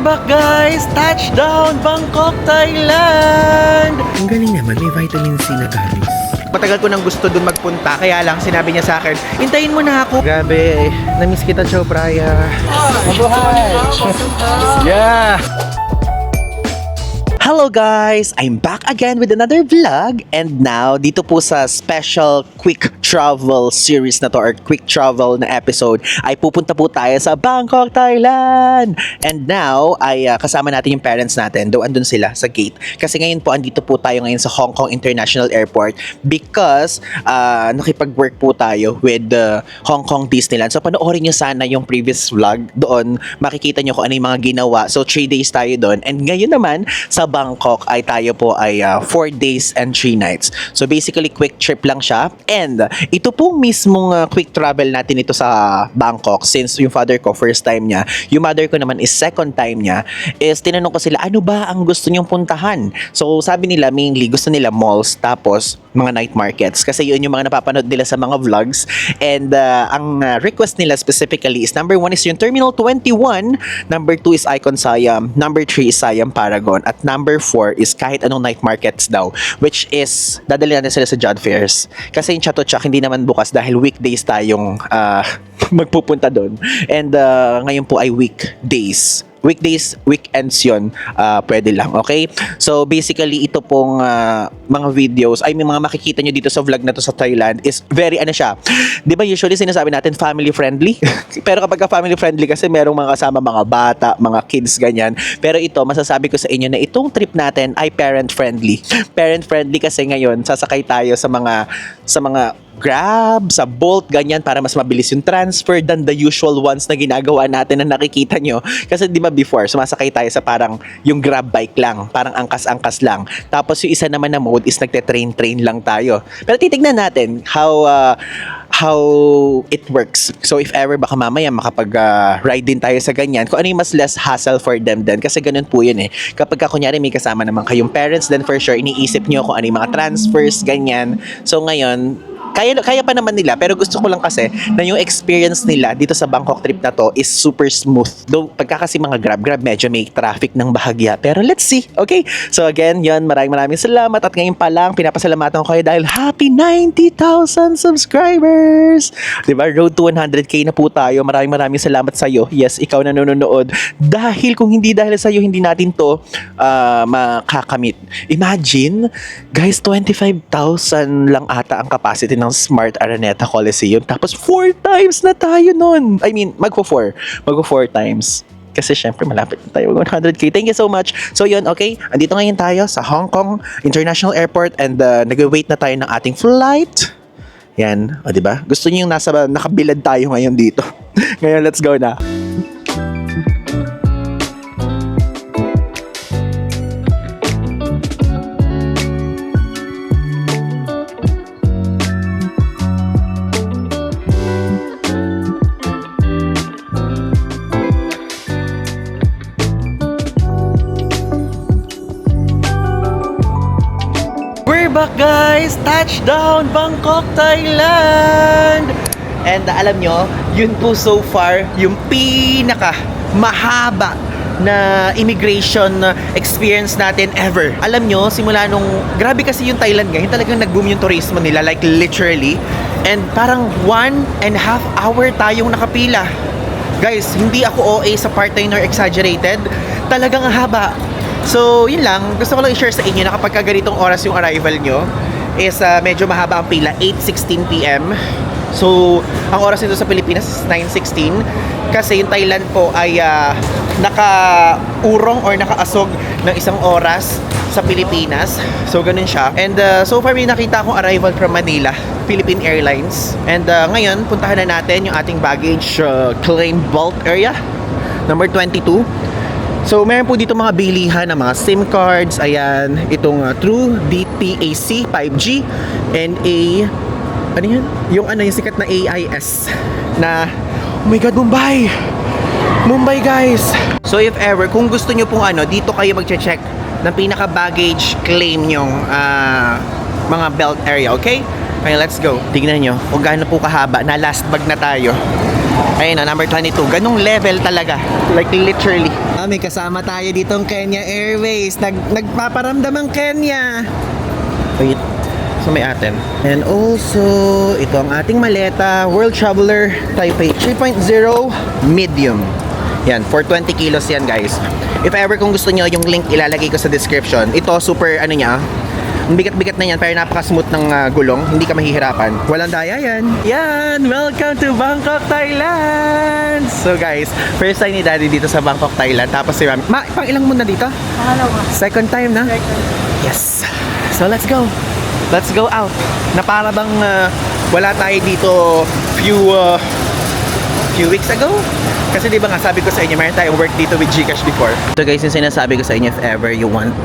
back guys! Touchdown! Bangkok, Thailand! Ang galing naman, may vitamin C na galis. Matagal ko nang gusto dun magpunta, kaya lang sinabi niya sa akin, hintayin mo na ako. Grabe, namiss kita, Chow Praya. Mabuhay! Yeah! Hello guys! I'm back again with another vlog, and now dito po sa special quick travel series na to or quick travel na episode ay pupunta po tayo sa Bangkok, Thailand! And now ay kasama natin yung parents natin, though andun sila sa gate. Kasi ngayon po andito po tayo ngayon sa Hong Kong International Airport because nakipag-work po tayo with Hong Kong Disneyland. So panoorin nyo sana yung previous vlog doon, makikita nyo kung ano yung mga ginawa. So 3 days tayo doon, and ngayon naman sa Bangkok ay tayo po ay 4 days and 3 nights. So basically quick trip lang siya, and ito po mismong quick travel natin ito sa Bangkok, since yung father ko first time niya, yung mother ko naman is second time niya, is tinanong ko sila ano ba ang gusto niyong puntahan. So sabi nila mainly gusto nila malls, tapos mga night markets, kasi yun yung mga napapanood nila sa mga vlogs. And ang request nila specifically is number 1 is yung Terminal 21, number 2 is Icon Siam, number 3 is Siam Paragon, at number 4 is kahit anong night markets daw, which is dadali natin sila sa Jodd Fairs. Kasi yung Chatuchak hindi naman bukas dahil weekdays tayong magpupunta doon. And ngayon po ay weekdays. Weekends yun, pwede lang, okay? So basically ito pong mga videos, ay may mga makikita nyo dito sa vlog na to sa Thailand is very ano siya, di ba usually sinasabi natin family friendly? Pero kapag family friendly kasi merong mga kasama mga bata, mga kids, ganyan. Pero ito, masasabi ko sa inyo na itong trip natin ay parent friendly. Parent friendly kasi ngayon sasakay tayo sa mga Grab, sa Bolt, ganyan, para mas mabilis yung transfer than the usual ones na ginagawa natin na nakikita nyo. Kasi di ba before, sumasakay tayo sa parang yung Grab bike lang, parang angkas-angkas lang. Tapos yung isa naman na mode is nagte-train lang tayo. Pero titignan natin how it works. So if ever baka mamaya makapag-ride din tayo sa ganyan, kung ano yung mas less hassle for them din. Kasi ganun po yun eh. Kapag kunyari may kasama naman kayong parents, then for sure iniisip nyo kung ano yung mga transfers, ganyan. So ngayon, kaya pa naman nila, pero gusto ko lang kasi na yung experience nila dito sa Bangkok trip na to is super smooth. Though pagka kasi mga Grab medyo may traffic ng bahagya, pero let's see, okay? So again, yun, maraming salamat, at ngayon pa lang pinapasalamatan ko kayo dahil happy 90,000 subscribers! Diba? Road to 100k na po tayo. Maraming salamat sa iyo. Yes, ikaw na nanonood. Dahil kung hindi dahil sa iyo, hindi natin to makakamit. Imagine, guys, 25,000 lang ata ang capacity ng Smart Araneta Coliseum. Tapos 4 times na tayo nun. I mean, magpo 4 times. Kasi syempre malapit na tayo 100k. Thank you so much. So yun, okay. Andito ngayon tayo sa Hong Kong International Airport, and nag-wait na tayo ng ating flight. Yan, o diba? Gusto niyo yung nakabilad tayo ngayon dito. Ngayon, let's go na. We're back guys! Touchdown! Bangkok, Thailand! And alam nyo, yun po so far yung pinaka mahaba na immigration experience natin ever. Alam nyo, simula nung grabe kasi yung Thailand ngayon, talagang nag-boom yung turismo nila, like literally. And parang 1.5 hour tayong nakapila. Guys, hindi ako OA sa part-time nor exaggerated. Talagang haba. So, yun lang. Gusto ko lang i-share sa inyo na kapag ganitong oras yung arrival nyo is medyo mahaba ang pila, 8:16 p.m. So, ang oras nito sa Pilipinas is 9:16. Kasi yung Thailand po ay naka-urong or naka-asog ng 1 oras sa Pilipinas. So, ganun siya. And so far, may nakita akong arrival from Manila, Philippine Airlines. And ngayon, puntahan na natin yung ating baggage claim vault area, number 22. So, meron po dito mga bilihan ng mga SIM cards. Ayan, itong True DTAC 5G and ano yan? Yung sikat na AIS na, oh my God, Mumbai guys! So, if ever, kung gusto nyo pong dito kayo magche-check ng pinaka-baggage claim nyong mga belt area, okay? Okay, let's go. Tignan nyo kung gaano po kahaba. Na last bag na tayo. Ayun na, number 22. Ganong level talaga. Like literally. May kasama tayo ditong Kenya Airways. Nagpaparamdam ang Kenya. Wait. So may atin. And also, ito ang ating maleta. World Traveler Taipei 3.0 Medium. Yan, for 20 kilos yan guys. If ever kung gusto nyo, yung link ilalagay ko sa description. Ito super ano niya, ang bigat-bigat na yan pero napaka-smooth ng gulong. Hindi ka mahihirapan. Walang daya yan. Yan! Welcome to Bangkok, Thailand! So guys, first time ni Daddy dito sa Bangkok, Thailand. Tapos si Mami. Pang ilang mo na dito? Pangalawa. Second time na? Yes! So let's go! Let's go out! Na para bang wala tayo dito few weeks ago. Kasi di ba nga sabi ko sa inyo, mayroon tayong work dito with GCash before. So guys, yung sinasabi ko sa inyo, if ever you want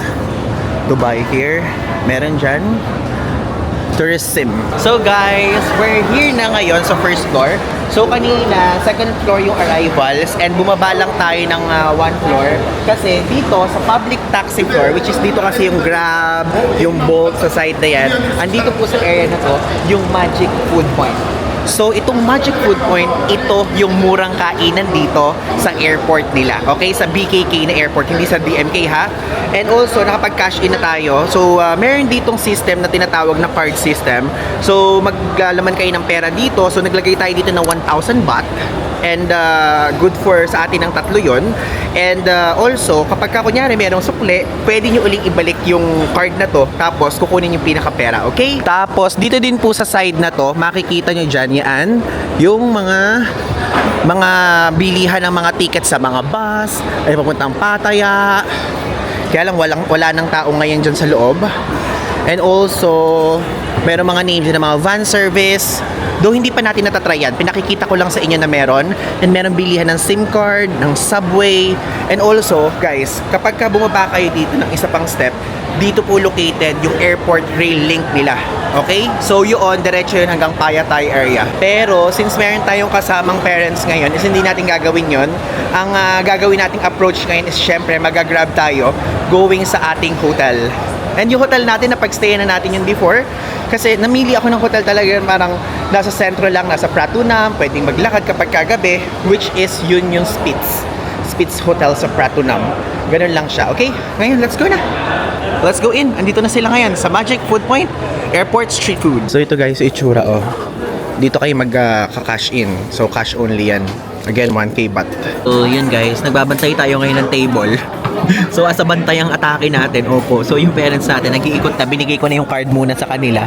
to buy here, meron dyan tourist sim. So guys, we're here na ngayon sa first floor. So kanina, second floor yung arrivals and bumaba lang tayo ng one floor kasi dito sa public taxi floor, which is dito kasi yung Grab, yung Bolt sa side na yan, andito po sa area na to yung Magic Food Point. So, itong Magic Food Point, ito yung murang kainan dito sa airport nila. Okay? Sa BKK na airport, hindi sa DMK ha. And also, nakapag-cash in na tayo. So, meron ditong system na tinatawag na card system. So, maglalaman kayo ng pera dito. So, naglagay tayo dito ng 1,000 baht. And good for sa atin ng tatlo yon. And also, kapag kunyari merong sukle, pwede nyo uling ibalik yung card na to, tapos kukunin yung pinaka-pera, okay? Tapos, dito din po sa side na to, makikita nyo dyan yan, yung mga bilihan ng mga tickets sa mga bus, ay papuntang Pattaya. Kaya lang wala nang tao ngayon dyan sa loob. And also, meron mga names ng mga van service. Though hindi pa natin natatry yan, pinakikita ko lang sa inyo na meron. And meron bilihan ng SIM card, ng subway. And also, guys, kapag ka bumaba kayo dito ng isa pang step, dito po located yung airport rail link nila. Okay? So yun, diretso yun hanggang Pattaya area. Pero, since meron tayong kasamang parents ngayon, is hindi natin gagawin yun. Ang gagawin nating approach ngayon is syempre mag-grab tayo going sa ating hotel. And yung hotel natin, napag-stay na natin yun before. Kasi namili ako ng hotel talaga parang nasa sentro lang, nasa Pratunam, pwedeng maglakad kapag kagabi, which is yun yung Spitz Hotel sa Pratunam. Ganun lang siya, okay? Ngayon, let's go na! Let's go in! Andito na sila ngayon sa Magic Food Point, Airport Street Food. So ito guys, itsura oh. Dito kayo magka-cash in. So cash only yan. Again, 1K baht. So yun guys, nagbabantay tayo ngayon ng table. So as a bantay ang atake natin, opo. So yung parents natin, nag-iikot na, binigay ko na yung card muna sa kanila.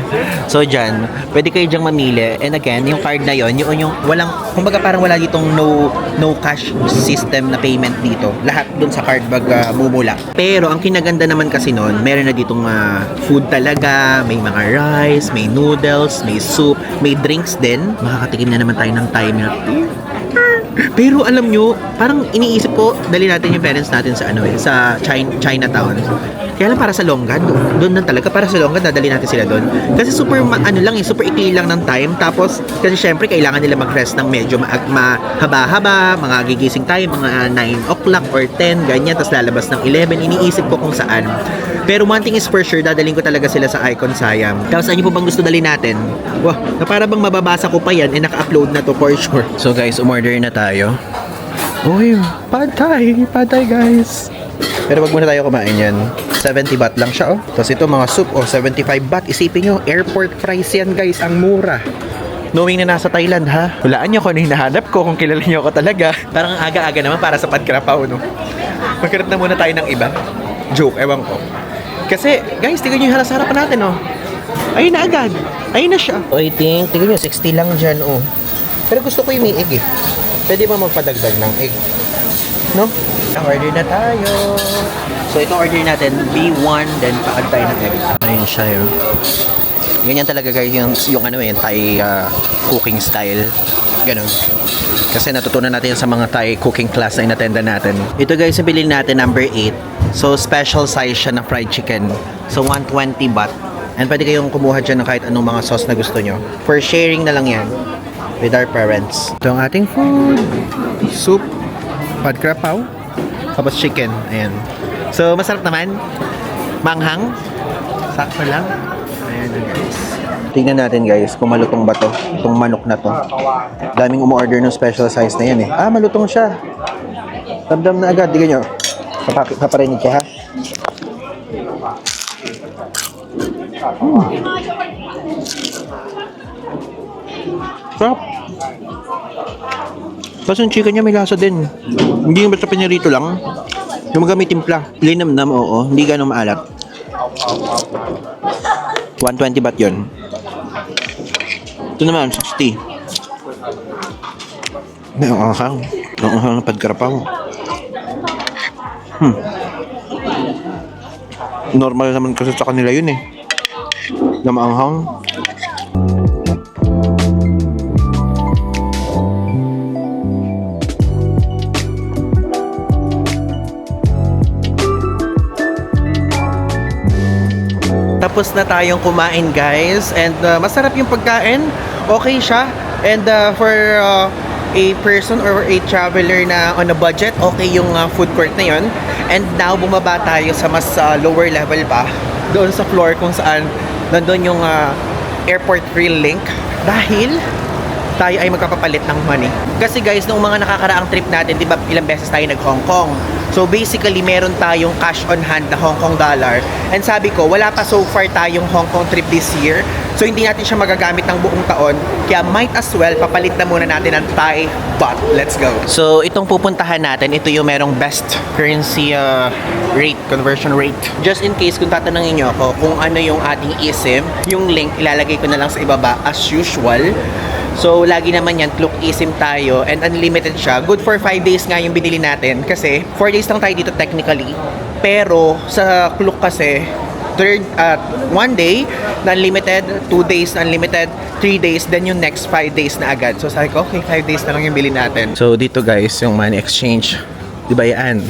So dyan, pwede kayo dyang mamili. And again, yung card na yon, yung walang, kumbaga parang wala ditong no cash system na payment dito. Lahat dun sa card bag mumula. Pero ang kinaganda naman kasi nun, meron na ditong food talaga, may mga rice, may noodles, may soup, may drinks din. Makakatikim na naman tayo ng Thai milk tea. Pero alam nyo, parang iniisip ko, dali natin yung parents natin sa sa Chinatown. Kaya lang para sa Longgan, doon lang talaga, para sa Longgan, dadali natin sila doon. Kasi super, super ikli lang ng time. Tapos, kasi syempre, kailangan nila mag-rest ng medyo mahaba-haba, mga gigising tayo, mga 9 o'clock or 10, ganyan, tapos lalabas ng 11, iniisip ko kung saan. Pero one thing is for sure, dadaling ko talaga sila sa Icon Siam. Tapos, ano po bang gusto dali natin? Wow, na para bang mababasa ko pa yan, naka-upload na to for sure. So guys, umorder na tayo. Uy, pad thai guys. Pero wag muna tayo kumain yan. 70 baht lang siya, oh. Tapos ito, mga soup, oh, 75 baht. Isipin nyo, airport price yan, guys. Ang mura. Knowing na nasa Thailand, ha? Hulaan nyo kung ano hinahanap ko, kung kilala nyo ako talaga. Parang ang aga-aga naman para sa padkrapaw, no? Magkaroon na muna tayo ng iba. Joke, ewan ko. Kasi, guys, tignan nyo yung harapan natin, oh. Ayun na agad. Ayun na siya. Oh, I think, tignan nyo, 60 lang dyan, oh. Pero gusto ko yung may egg, eh. Pwede ba magpadagdag ng egg? No? Order na tayo. So, ito order natin, B1, then pa-add tayo ng egg. Ayun siya, yun. Ganyan talaga guys, yung Thai cooking style. Ganun. Kasi natutunan natin sa mga Thai cooking class na inattendan natin. Ito guys, yung bilhin natin, number 8. So, special size siya na fried chicken. So, 120 baht. And pwede kayong kumuha dyan ng kahit anong mga sauce na gusto nyo. For sharing na lang yan with our parents. Ito ang ating food. Soup, pad krapaw, tapos chicken. Ayan. So, masarap naman. Manghang. Sakto lang. Ayan na guys. Tingnan natin guys kung malutong ba to. Itong manok na to. Daming umorder ng special size na yan eh. Ah, malutong siya. Damdam na agad. Tingnan nyo. Paparinig ka ha? Sarap. Tapos yung chicken niya may lasa din. Hindi yung basta pinirito lang. Yung magamit timpla. Linamnam, oo. Hindi ganun maalat. 120 baht yun. Ito naman, 60. May ang ahang. Ang ahang ng pagkarapaw. Normal naman kasi sa kanila yun eh. Na maanghang. Tapos na tayong kumain guys and masarap yung pagkain, okay siya and for a person or a traveler na on a budget, okay yung food court na yun. And now bumaba tayo sa mas lower level pa, doon sa floor kung saan nandun yung airport free link dahil tayo ay magpapapalit ng money. Kasi guys, noong mga nakakaraang trip natin, di ba ilang beses tayo nag-Hong Kong. So basically, meron tayong cash on hand na Hong Kong dollar. And sabi ko, wala pa so far tayong Hong Kong trip this year. So hindi natin siya magagamit ng buong taon. Kaya might as well, papalit na muna natin ng Thai baht. Let's go. So itong pupuntahan natin, ito yung merong best currency rate, conversion rate. Just in case kung tatanungin nyo ako kung ano yung ating eSIM, yung link ilalagay ko na lang sa ibaba as usual. So, lagi naman yan, Klook eSIM tayo and unlimited siya. Good for 5 days nga yung binili natin kasi 4 days lang tayo dito technically. Pero, sa Klook kasi, 1 day na unlimited, 2 days na unlimited, 3 days, then yung next 5 days na agad. So, sabi ko, okay, 5 days na lang yung bili natin. So, dito guys, yung money exchange. Diba yan?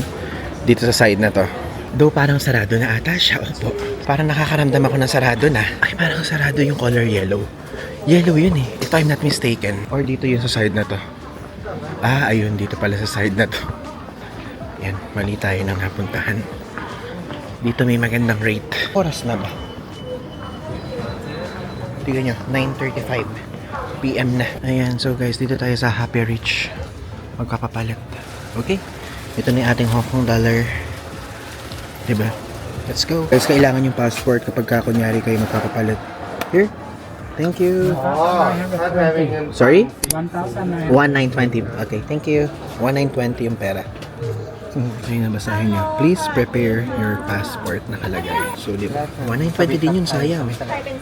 Dito sa side na to. Though parang sarado na ata siya, opo. Parang nakakaramdam ako ng sarado na. Ay, parang sarado yung color yellow. Yellow yun eh, if I'm not mistaken. Or dito yun sa side na to. Ah, ayun, dito pala sa side na to. Yan, mali tayo nang napuntahan. Dito may magandang rate. Oras na ba? Tignan nyo, 9:35 PM na. Ayan, so guys, dito tayo sa Happy Rich. Magpapapalit. Okay? Ito na yung ating Hong Kong dollar. Diba? Let's go. Guys, kailangan yung passport kapag kunyari kayo magpapapalit. Here. Thank you. Sorry? 1,920. Okay, thank you. 1,920 yung pera. Ayun na, basahin nyo. Please prepare your passport nakalagay. So, di ba? 1,920 din yun, sayang.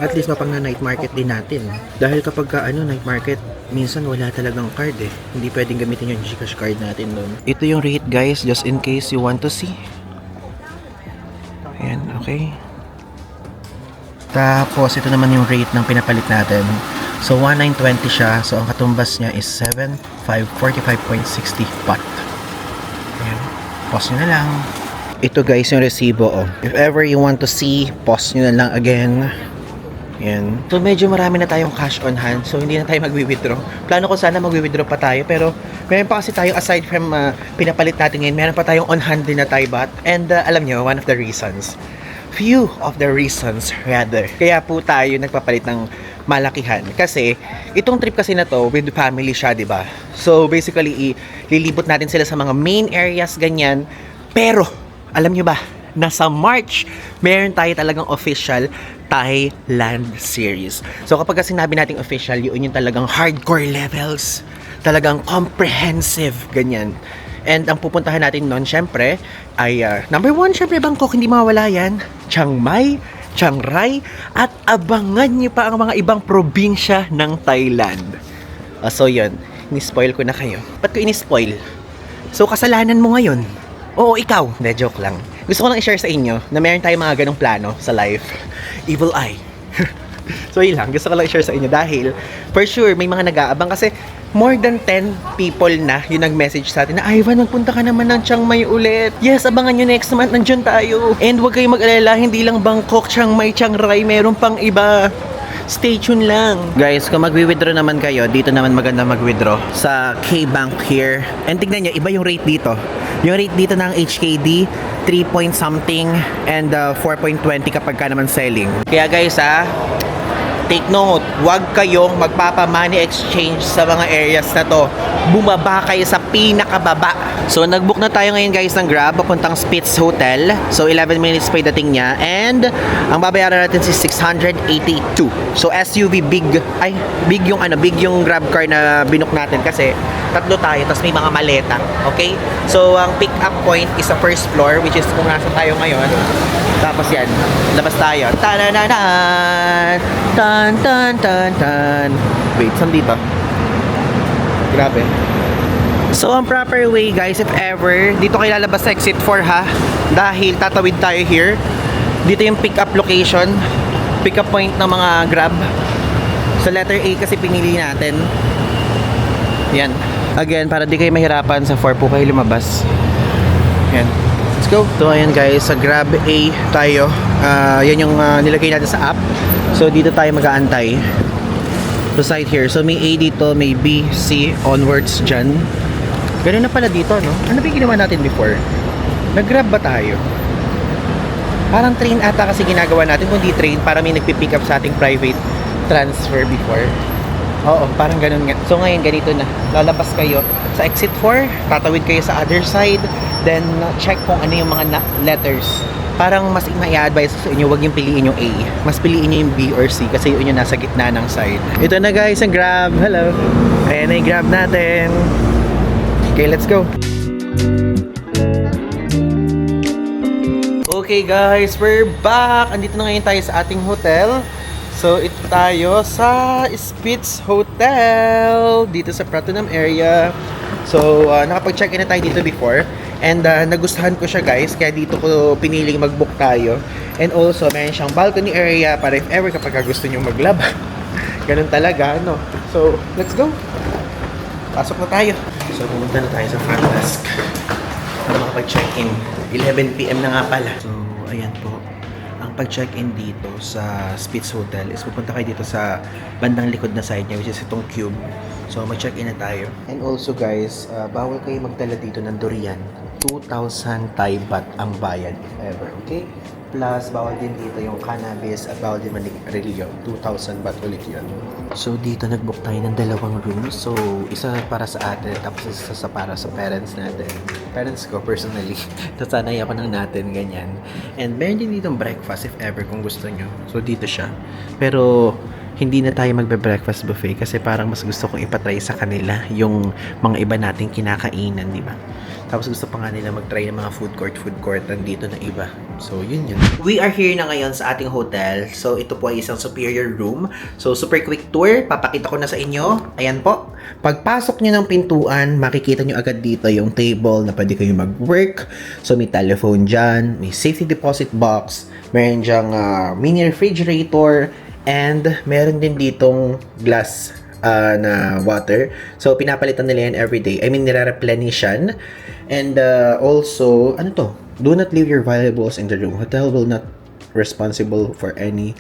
At least mapang na night market din natin. Dahil kapag night market, minsan wala talagang card eh. Hindi pwedeng gamitin yung Gcash card natin doon. Ito yung rate guys, just in case you want to see. Ayan, okay. Tapos, ito naman yung rate ng pinapalit natin. So, 1,920 siya. So, ang katumbas niya is 7,545.60 baht. Ayan. Pause nyo na lang. Ito guys, yung resibo. Oh. If ever you want to see, pause nyo na lang again. Ayan. So, medyo marami na tayong cash on hand. So, hindi na tayo magwi-withdraw. Plano ko sana magwi-withdraw pa tayo. Pero, meron pa kasi tayo aside from pinapalit natin ngayon, meron pa tayong on hand din na Thai baht. And alam nyo, one of the reasons, few of the reasons rather. Kaya po tayo nagpapalit ng malakihan. Kasi, itong trip kasi na to, with family siya, di ba? So, basically, lilibot natin sila sa mga main areas, ganyan. Pero, alam nyo ba, nasa March, meron tayo talagang official Thailand series. So, kapag sinabi nating official, yun yung talagang hardcore levels. Talagang comprehensive, ganyan. And ang pupuntahan natin noon, syempre, ay number 1, syempre Bangkok, hindi mawala yan. Chiang Mai, Chiang Rai, at abangan nyo pa ang mga ibang probinsya ng Thailand. So yun, inispoil ko na kayo. Ba't ko inispoil? So kasalanan mo ngayon. Oo, ikaw. Hindi, joke lang. Gusto ko lang i-share sa inyo na meron tayong mga ganong plano sa life. Evil eye. So yun lang, gusto ko lang i-share sa inyo dahil for sure may mga nag-aabang kasi more than 10 people na yung nag-message sa atin na Ivan, magpunta ka naman ng Chiang Mai ulit. Yes, abangan nyo next month, nandyan tayo. And huwag kayong mag-alala, hindi lang Bangkok, Chiang Mai, Chiang Rai, meron pang iba. Stay tuned lang. Guys, kung mag-withdraw naman kayo, dito naman maganda mag-withdraw sa K-Bank here. And tignan nyo, iba yung rate dito. Yung rate dito ng HKD, 3 point something and 4.20 kapag ka naman selling. Kaya guys take note, huwag kayong magpapa-money exchange sa mga areas na to. Bumaba kayo sa pinakababa. So, nag-book na tayo ngayon guys ng Grab papuntang Spitz Hotel. So, 11 minutes pa yung dating niya. And, ang babayaran natin is 682. So, SUV big big yung Grab car na binook natin kasi tatlo tayo, tapos may mga maleta. Okay? So, ang pick-up point is sa first floor, which is kung nasa tayo ngayon. Tapos yan, labas tayo. Tan-tan-tan! Tan-tan-tan-tan! Wait, saan dito? Grabe. So, ang proper way guys, if ever, dito kayo lalabas sa exit 4 ha. Dahil tatawid tayo here. Dito yung pick-up location. Pick-up point ng mga Grab. Sa letter A kasi pinili natin. Yan. Again, para di kayo mahirapan, sa 4 po kayo lumabas. Yan. Let's go. So, ayan guys, sa Grab A tayo. Yan yung nilagay natin sa app. So, dito tayo mag-aantay. Beside here. So, may A dito, may B, C, onwards dyan. Ganun na pala dito, no? Ano ba yung ginawa natin before? Nag-Grab ba tayo? Parang train ata kasi ginagawa natin. Kung di train, para may nagpipick up sa ating private transfer before. Oo, parang ganun nga. So ngayon ganito na. Lalabas kayo sa exit 4, tatawid kayo sa other side, then check kung ano yung mga letters. Parang mas i-advise sa inyo, wag yung piliin yung A. Mas piliin nyo yung B or C kasi yun yung nasa gitna ng side. Ito na guys, ang Grab. Hello. Ayan na yung Grab natin. Okay, let's go. Okay guys, we're back. Andito na ngayon tayo sa ating hotel. So, ito tayo sa Spitz Hotel dito sa Pratunam area. So, nakapag-check-in na tayo dito before. And nagustuhan ko siya guys, kaya dito ko piniling mag-book tayo. And also, meron siyang balcony area para if ever kapag gusto nyo maglaba. Ganun talaga, no? So, let's go. Pasok na tayo. So, pumunta na tayo sa front desk para makapag-check-in. 11 PM na nga pala. So, ayan po. Ang pag-check-in dito sa Spitz Hotel is pupunta kayo dito sa bandang likod na side niya, which is itong cube. So, mag-check-in na tayo. And also guys, bawal kayo magdala dito ng durian. 2,000 Thai baht ang bayad if ever, okay? Plus, bawal din dito yung cannabis at bawal din manigarilyo. 2,000 baht ulit yun. So, dito nag-book tayo ng 2 rooms. So, isa para sa atin, tapos isa para sa parents natin. Parents ko, personally. Tasanay ako ng natin, ganyan. And meron din dito breakfast if ever kung gusto nyo. So, dito siya. Pero, hindi na tayo magbe-breakfast buffet kasi parang mas gusto kong ipatry sa kanila yung mga iba nating kinakainan, di ba? Tapos gusto pa nga nila mag-try ng mga food court nandito na iba. So, yun. We are here na ngayon sa ating hotel. So, ito po ay isang superior room. So, super quick tour. Papakita ko na sa inyo. Ayan po. Pagpasok nyo ng pintuan, makikita nyo agad dito yung table na pwede kayo mag-work. So, may telephone dyan. May safety deposit box. Meron dyang mini refrigerator. And meron din ditong glass na water. So, pinapalitan nila yan everyday. I mean, nire-replenish yan. And also, ano to? Do not leave your valuables in the room. Hotel will not responsible for any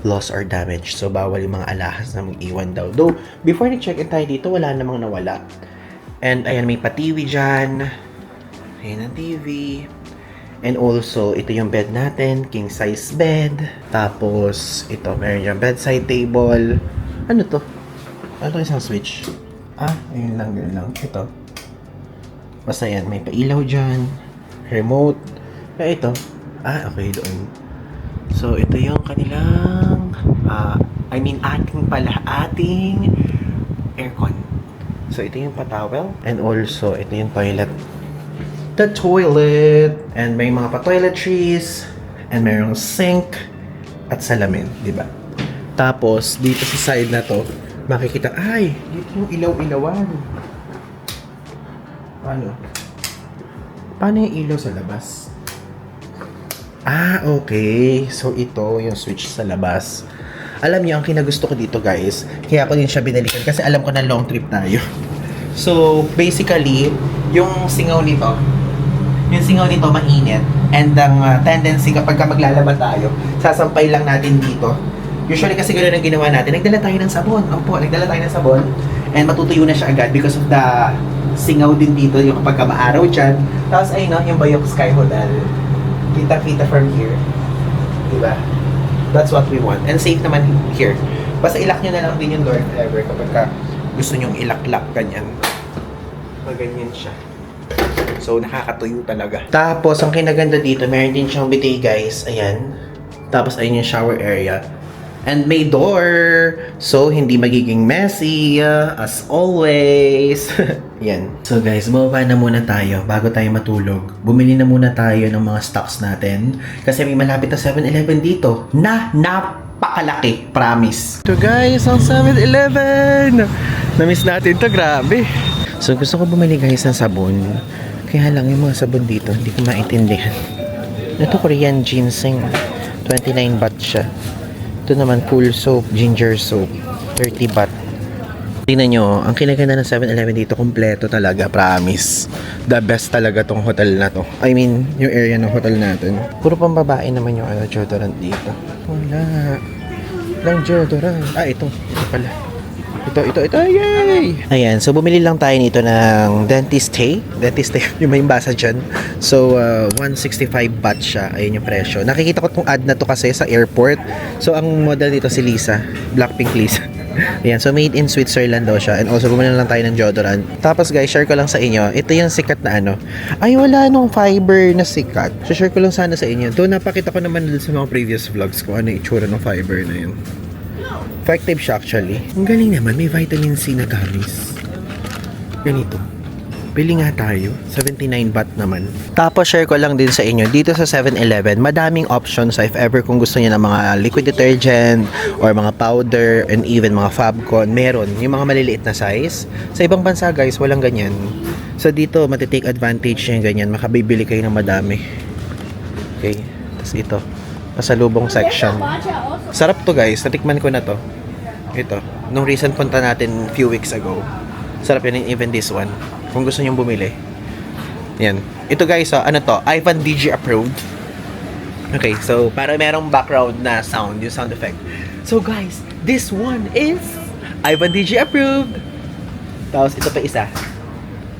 loss or damage. So, bawal yung mga alahas na mag-iwan daw. Though, before nag-check-in tayo dito, wala namang nawala. And, ayan, may pa-TV dyan. Ayan ang TV. And also, ito yung bed natin, king size bed. Tapos, ito, meron yung bedside table. Ano to? Ano isang switch? Ayun lang, yun lang. Ito. Basta yan, may pailaw dyan. Remote. Ito. Okay, doon. So, ito yung kanilang, ating aircon. So, ito yung pa-towel. And also, ito yung toilet. The toilet. And may mga pa-toiletries. And mayroong sink. At salamin, di ba? Tapos, dito sa side na to, makikita, dito yung ilaw-ilawan. Paano yung ilaw sa labas? Okay. So, ito yung switch sa labas. Alam niyo, ang kinagusto ko dito, guys, kaya ko din siya binalikan kasi alam ko na long trip tayo. So, basically, yung singaw nito mainit. And ang tendency kapag maglalaba tayo, sasampay lang natin dito. Usually kasi gano'n ang ginawa natin. Nagdala tayo ng sabon. Opo, nagdala tayo ng sabon. And matutuyo na siya agad because of the singaw din dito yung kapag maaraw dyan. Tapos ayun yung Bayok Sky Hotel. Kita-kita from here. Diba? That's what we want. And safe naman here. Basta ilak nyo na lang din yung door if ever kapag gusto nyong ilak-lak ganyan. Maganyan siya. So, nakakatuyo talaga. Tapos, ang kinaganda dito, meron din siyang bidet, guys. Ayan. Tapos, ayun yung shower area. And may door. So, hindi magiging messy. As always. Yan. So, guys, bumaba na muna tayo bago tayo matulog. Bumili na muna tayo ng mga stocks natin. Kasi may malapit na 7-Eleven dito. Napakalaki. Promise. So, guys, ang 7-Eleven. Na-miss natin to. Grabe. So, gusto ko bumili, guys, ng sabon. Kaya lang yung mga sabon dito, hindi ko maintindihan. Ito Korean ginseng. 29 baht siya. Ito naman full soap, ginger soap. 30 baht. Tingnan nyo, ang kinaganda ng 7-Eleven dito, kompleto talaga, promise. The best talaga tong hotel na to. I mean, yung area ng hotel natin. Puro pang babae naman yung deodorant dito. Wala. Lang deodorant. Ah, ito pala. Ito, yay! Ayan, so bumili lang tayo nito ng Dentiste, yung may basa dyan. So, 165 baht siya, ayun yung presyo. Nakikita ko tong ad na to kasi sa airport. So, ang model dito si Lisa, Blackpink Lisa. Ayan, so made in Switzerland daw siya. And also, bumili lang tayo ng deodorant. Tapos guys, share ko lang sa inyo, ito yung sikat na ano. Ay, wala nung fiber na sikat. So, share ko lang sana sa inyo. Doon, napakita ko naman dun sa mga previous vlogs ko, ano yung itsura ng fiber na yun. Effective siya actually. Ang galing naman, may vitamin C na gummies. Ganito. Bili nga tayo. 79 baht naman. Tapos share ko lang din sa inyo, dito sa 7-Eleven, madaming options if ever kung gusto niyo ng mga liquid detergent or mga powder and even mga Fabcon. Meron. Yung mga maliliit na size. Sa ibang bansa guys, walang ganyan. So dito, matitake advantage yung ganyan. Makabibili kayo ng madami. Okay. Tapos ito. Pasalubong section. Sarap to guys, natikman ko na to. Ito, nung recent punta natin few weeks ago. Sarap yun, even this one. Kung gusto nyong bumili. Yan. Ito guys, ano to? Ivan DG approved. Okay, so para merong background na sound, yung sound effect. So guys, this one is Ivan DG approved. Tapos ito pa isa.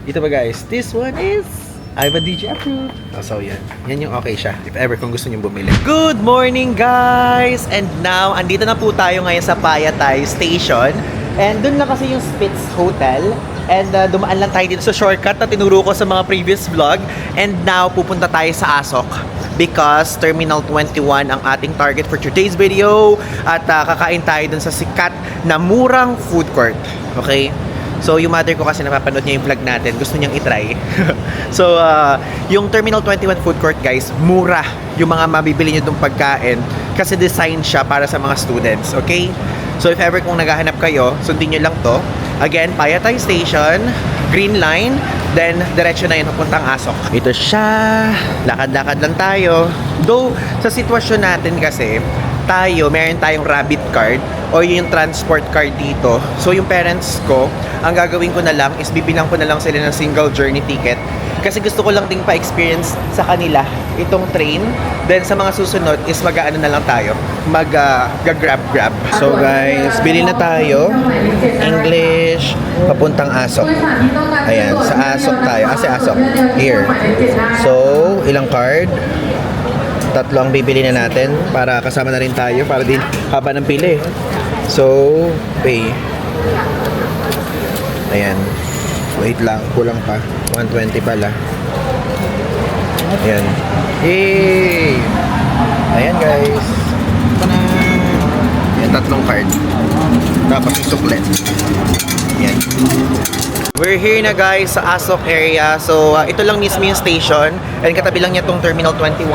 Ito pa guys, this one is Ivan DJ approved. So yan. Yan yung okay siya. If ever kung gusto nyo bumili. Good morning guys! And now, andito na po tayo ngayon sa Payatay Station. And dun na kasi yung Spitz Hotel. And dumaan lang tayo dito sa shortcut na tinuro ko sa mga previous vlog. And now, pupunta tayo sa Asok. Because Terminal 21 ang ating target for today's video. At kakain tayo dun sa sikat na murang food court. Okay? So, yung mother ko kasi napapanood niya yung vlog natin. Gusto niyang itry. So, yung Terminal 21 food court, guys, mura yung mga mabibili niyo itong pagkain. Kasi design siya para sa mga students. Okay? So, if ever kung naghahanap kayo, sundin nyo lang to. Again, Payatay Station, Green Line, then diretso na yun papuntang Asok. Ito siya. Lakad-lakad lang tayo. Though, sa sitwasyon natin kasi, meron tayong rabbit card o yung transport card dito. So yung parents ko, ang gagawin ko na lang is bibilang ko na lang sila ng single journey ticket kasi gusto ko lang ding pa-experience sa kanila itong train. Then sa mga susunod is mag-ano na lang tayo, mag-grab. So guys, bili na tayo. English, papuntang Asok. Ayan, sa Asok tayo. Sa Asok. Here. So, ilang card? 3 ang bibili na natin para kasama na rin tayo para din haba ng pili. So, pay. Ayan. Wait lang, kulang pa. 120 pala. Ayan. Yay! Ayan guys. Ayan, 3 card. Tapos yung suklet. Ayan. We're here na guys sa Asok area. So, ito lang mismo yung station. And katabi lang niya tong Terminal 21.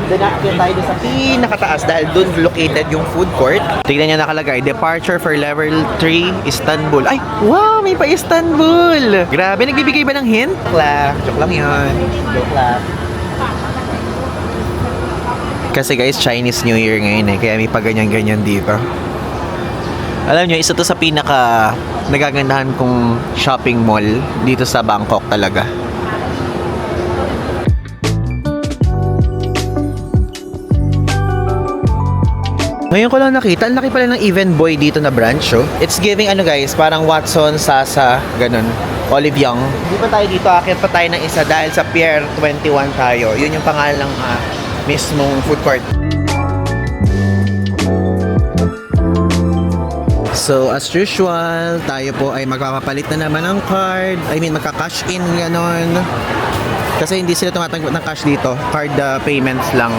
Then, nakakita tayo doon sa pinakataas dahil doon located yung food court. Tignan niya nakalagay, Departure for Level 3, Istanbul. Ay, wow! May pa Istanbul! Grabe, nagbibigay ba ng hint? Joke lang yun. Joke lang. Kasi guys, Chinese New Year ngayon eh. Kaya may pa ganyan-ganyan dito. Alam nyo, isa to sa pinaka nagagandahan kong shopping mall dito sa Bangkok talaga. Ngayon ko lang nakita, ang laki pala ng Even Boy dito na branch, oh. It's giving ano guys, parang Watson, Sasa, ganun. Olive Young. Hindi pa tayo dito, akit pa tayo ng isa dahil sa Pier 21 tayo. Yun yung pangalan ng mismong food court. So, as usual, tayo po ay magpapalit na naman ng card. I mean, magka-cash in, ganon. Kasi hindi sila tumatanggap ng cash dito. Card payments lang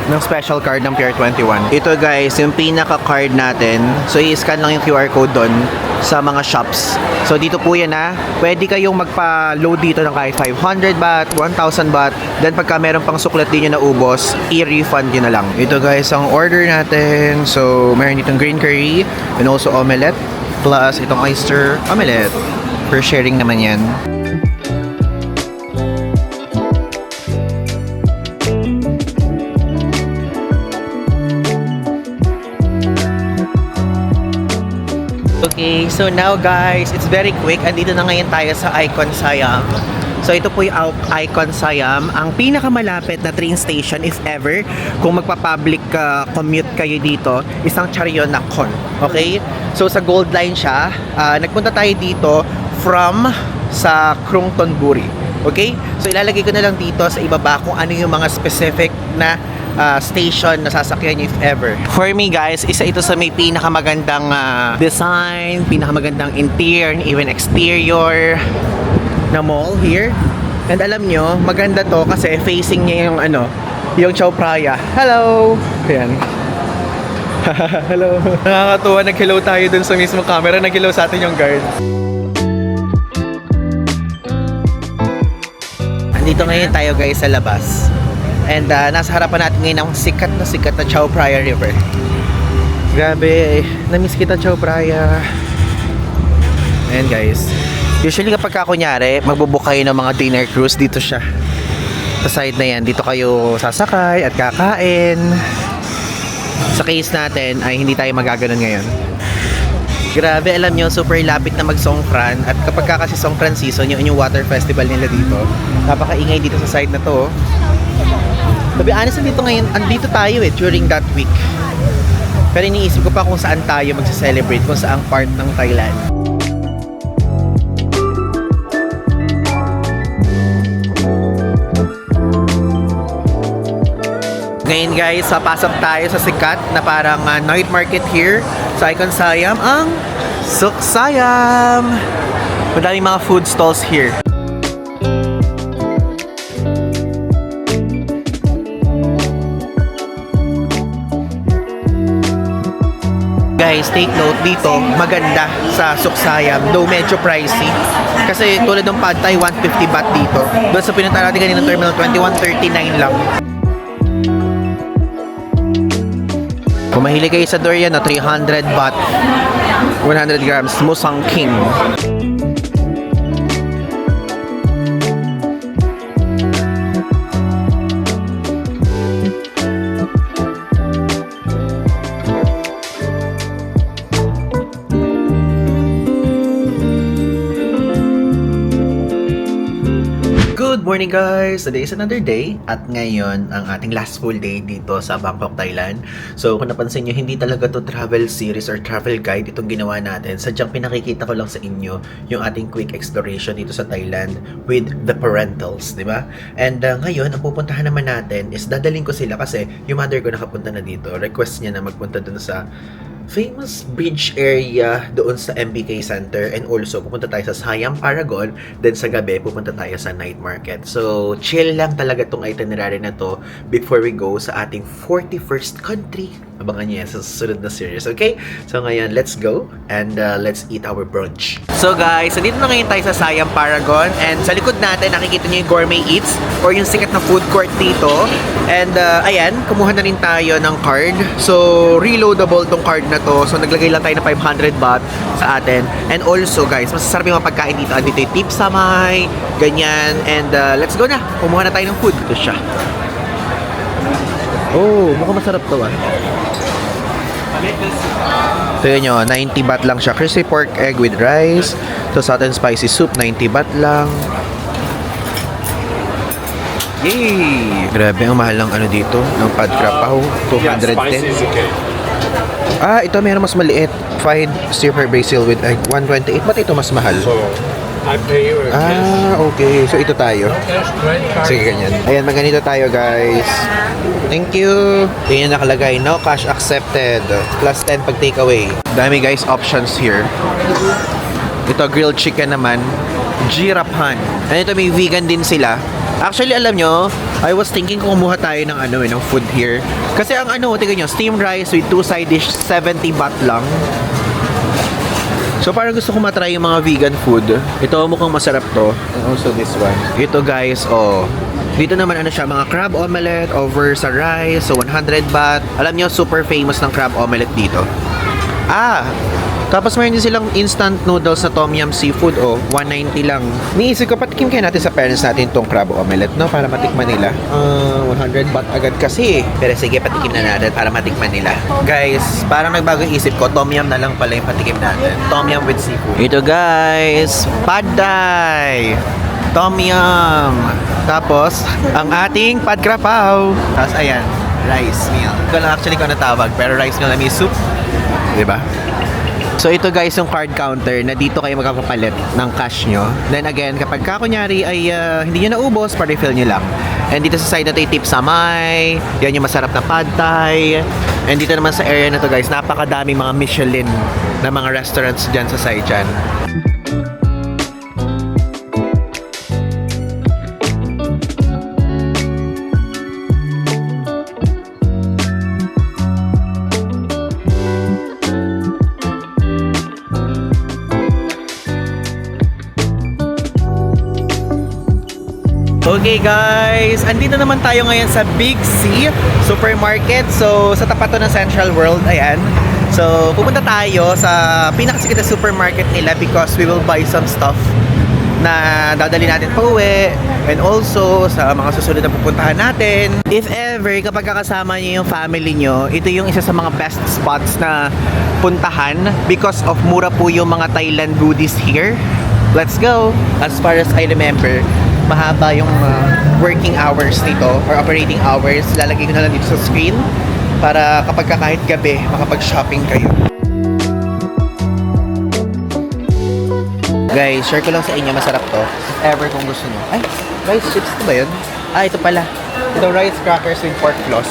ng special card ng Pier 21. Ito guys, yung pinaka-card natin. So, i-scan lang yung QR code doon sa mga shops. So, dito po yan ha. Pwede kayong magpa-load dito ng kahit 500 baht, 1,000 baht. Then, pagka meron pang suklat din yung naubos, i-refund yun na lang. Ito guys, ang order natin. So, meron ditong green curry and also omelette. Plus, itong oyster omelette. For sharing naman yan. Okay, so now guys, it's very quick. Andito na ngayon tayo sa Icon Siam. So ito po yung Icon Siam, ang pinakamalapit na train station if ever kung magpa-public commute kayo dito, isang Charyonakhon. Okay? So sa Gold Line siya, nagpunta tayo dito from sa Krungtonburi. Okay? So ilalagay ko na lang dito sa ibaba kung ano yung mga specific na station na sasakyan if ever. For me guys, isa ito sa may pinakamagandang design, pinakamagandang interior, even exterior na mall here. And alam nyo, maganda to kasi facing niya yung yung Chao Phraya. Hello! Ayan. Hello. Nakakatuwa, nag-hello tayo dun sa mismo camera, nag-hello sa atin yung guard. Andito ngayon tayo guys sa labas. And nasa harapan natin ngayon ang sikat na Chao Phraya River. Grabe, na-miss kita Chao Phraya. Ayan guys. Usually kapag kunyari, magbubook kayo ng mga dinner cruise, dito siya. Sa side na yan, dito kayo sasakay at kakain. Sa case natin ay hindi tayo magaganon ngayon. Grabe, alam nyo, super lapit na mag-Songkran. At kapag kasi Songkran season, yung water festival nila dito, napakaingay dito sa side na to. To be honest, andito tayo during that week. Pero iniisip ko pa kung saan tayo magse-celebrate, kung saang part ng Thailand. Ngayon guys, papasok tayo sa sikat na parang night market here sa Icon Siam, ang Suk Siam. Madaming mga food stalls here. Guys, take note dito, maganda sa Suk Siam, though medyo pricey. Kasi tulad ng pad thai, 150 baht dito. Doon sa pinunta natin kanina ng Terminal 21, 39 lang. Kung mahilig kayo sa durian, 300 baht, 100 grams, Musang King. Good morning guys! Today is another day at ngayon ang ating last full day dito sa Bangkok, Thailand. So kung napansin nyo, hindi talaga to travel series or travel guide itong ginawa natin. Sadyang pinakikita ko lang sa inyo yung ating quick exploration dito sa Thailand with the parentals, di ba? And ngayon, ang pupuntahan naman natin is dadaling ko sila kasi yung mother ko nakapunta na dito. Request niya na magpunta dun sa famous bridge area doon sa MBK Center, and also pupunta tayo sa Siam Paragon, then sa gabi pupunta tayo sa night market. So chill lang talaga tong itinerary na to before we go sa ating 41st country. Abangan niyo yan sa susunod na series, okay? So ngayon, let's go and let's eat our brunch. So guys, dito na ngayon tayo sa Siam Paragon, and sa likod natin nakikita niyo yung Gourmet Eats or yung sikat na food court dito. And ayan, kumuha na rin tayo ng card. So reloadable tong card na to. So naglagay lang tayo ng 500 baht sa atin. And also guys, masasarap yung mga pagkain dito. Andito yung tip samay, ganyan. And let's go na. Kumuha na tayo ng food. Ito siya. Oh, mukhang masarap to ah. So yun nyo, 90 baht lang siya. Crispy pork egg with rice. So hot and spicy soup, 90 baht lang. Yay! Grabe, ang mahal ng dito, ng pad krapaw, 210. Ah, ito meron mas maliit. Fried stir-fry basil with egg, 128. Ba't ito mas mahal? I pay you a cash. Okay. So, ito tayo. Cash, credit card. Sige, ganyan. Ayan, maganito tayo, guys. Thank you. Tingnan nakalagay, no cash accepted. Plus 10 pag takeaway. Dami, guys, options here. Ito, grilled chicken naman. Jiraphan. And ito, may vegan din sila. Actually, alam nyo, I was thinking kung kumuha tayo ng ng food here. Kasi ang tingnan nyo, steamed rice with 2 side dish, 70 baht lang. So parang gusto ko matry yung mga vegan food. Ito mukhang masarap to. And also this one. Ito guys, dito naman siya, mga crab omelette over sa rice. So 100 baht. Alam nyo, super famous ng crab omelette dito. Tapos mayroon din silang instant noodles na tom yum seafood, 190 lang. Niisip ko, patikim kaya natin sa parents natin tong crab omelette, no? Para matikman nila. 100 baht agad kasi. Pero sige, patikim na natin para matikman nila. Guys, parang nagbago isip ko, tom yum na lang pala yung patikim natin. Tom yum with seafood. Ito guys, pad thai. Tom yum. Tapos, ang ating pad krapao. Tapos ayan, rice meal. Ito lang actually ko natawag, pero rice meal na may soup. Diba? So ito guys yung card counter na dito kayo magpapalit ng cash nyo. Then again, kapag kunyari ay hindi nyo naubos, pa-refill nyo lang. And dito sa side na ito yung tip samay, yan yung masarap na pad thai. And dito naman sa area na to guys, napakadaming mga Michelin na mga restaurants dyan sa side dyan. Okay guys, andito naman tayo ngayon sa Big C Supermarket. So sa tapat to ng Central World, ayan. So pupunta tayo sa pinakasikat na supermarket nila because we will buy some stuff na dadali natin pa uwi. And also sa mga susunod na pupuntahan natin. If ever, kapag kakasama niyo yung family niyo, ito yung isa sa mga best spots na puntahan because of mura po yung mga Thailand goodies here. Let's go! As far as I remember, mahaba yung working hours nito or operating hours. Lalagay ko na lang dito sa screen para kapag kahit gabi makapag-shopping kayo. Guys, share ko lang sa inyo, masarap to. If ever kung gusto nyo. Ay, rice chips to ba yun? Ito pala. Ito rice crackers with pork floss.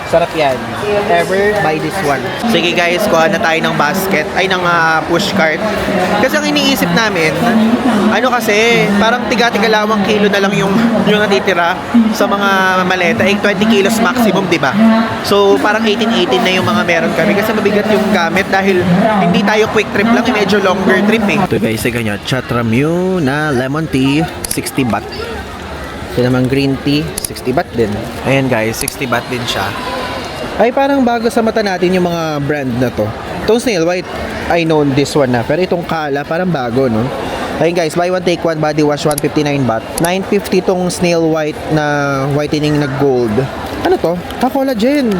Sarap yan. If ever, buy this one. Sige guys, kuha na tayo ng basket. Ay, ng push cart. Kasi ang iniisip namin, kasi, parang tiga-tigalawang kilo na lang yung natitira sa mga maleta. 20 kilos maximum, di ba? So, parang 18-18 na yung mga meron kami. Kasi mabigat yung gamit dahil hindi tayo quick trip lang, medyo longer trip eh. Ito guys, sige nyo, Chatramyu na lemon tea, 60 baht. Ito naman green tea, 60 baht din. Ayan guys, 60 baht din siya. Ay, parang bago sa mata natin yung mga brand na to. Itong Snail White, I know this one na. Pero itong Kala, parang bago, no? Ayun guys, buy one take one body wash, 159 baht. 950 tong Snail White na whitening na gold. Ano to? Collagen.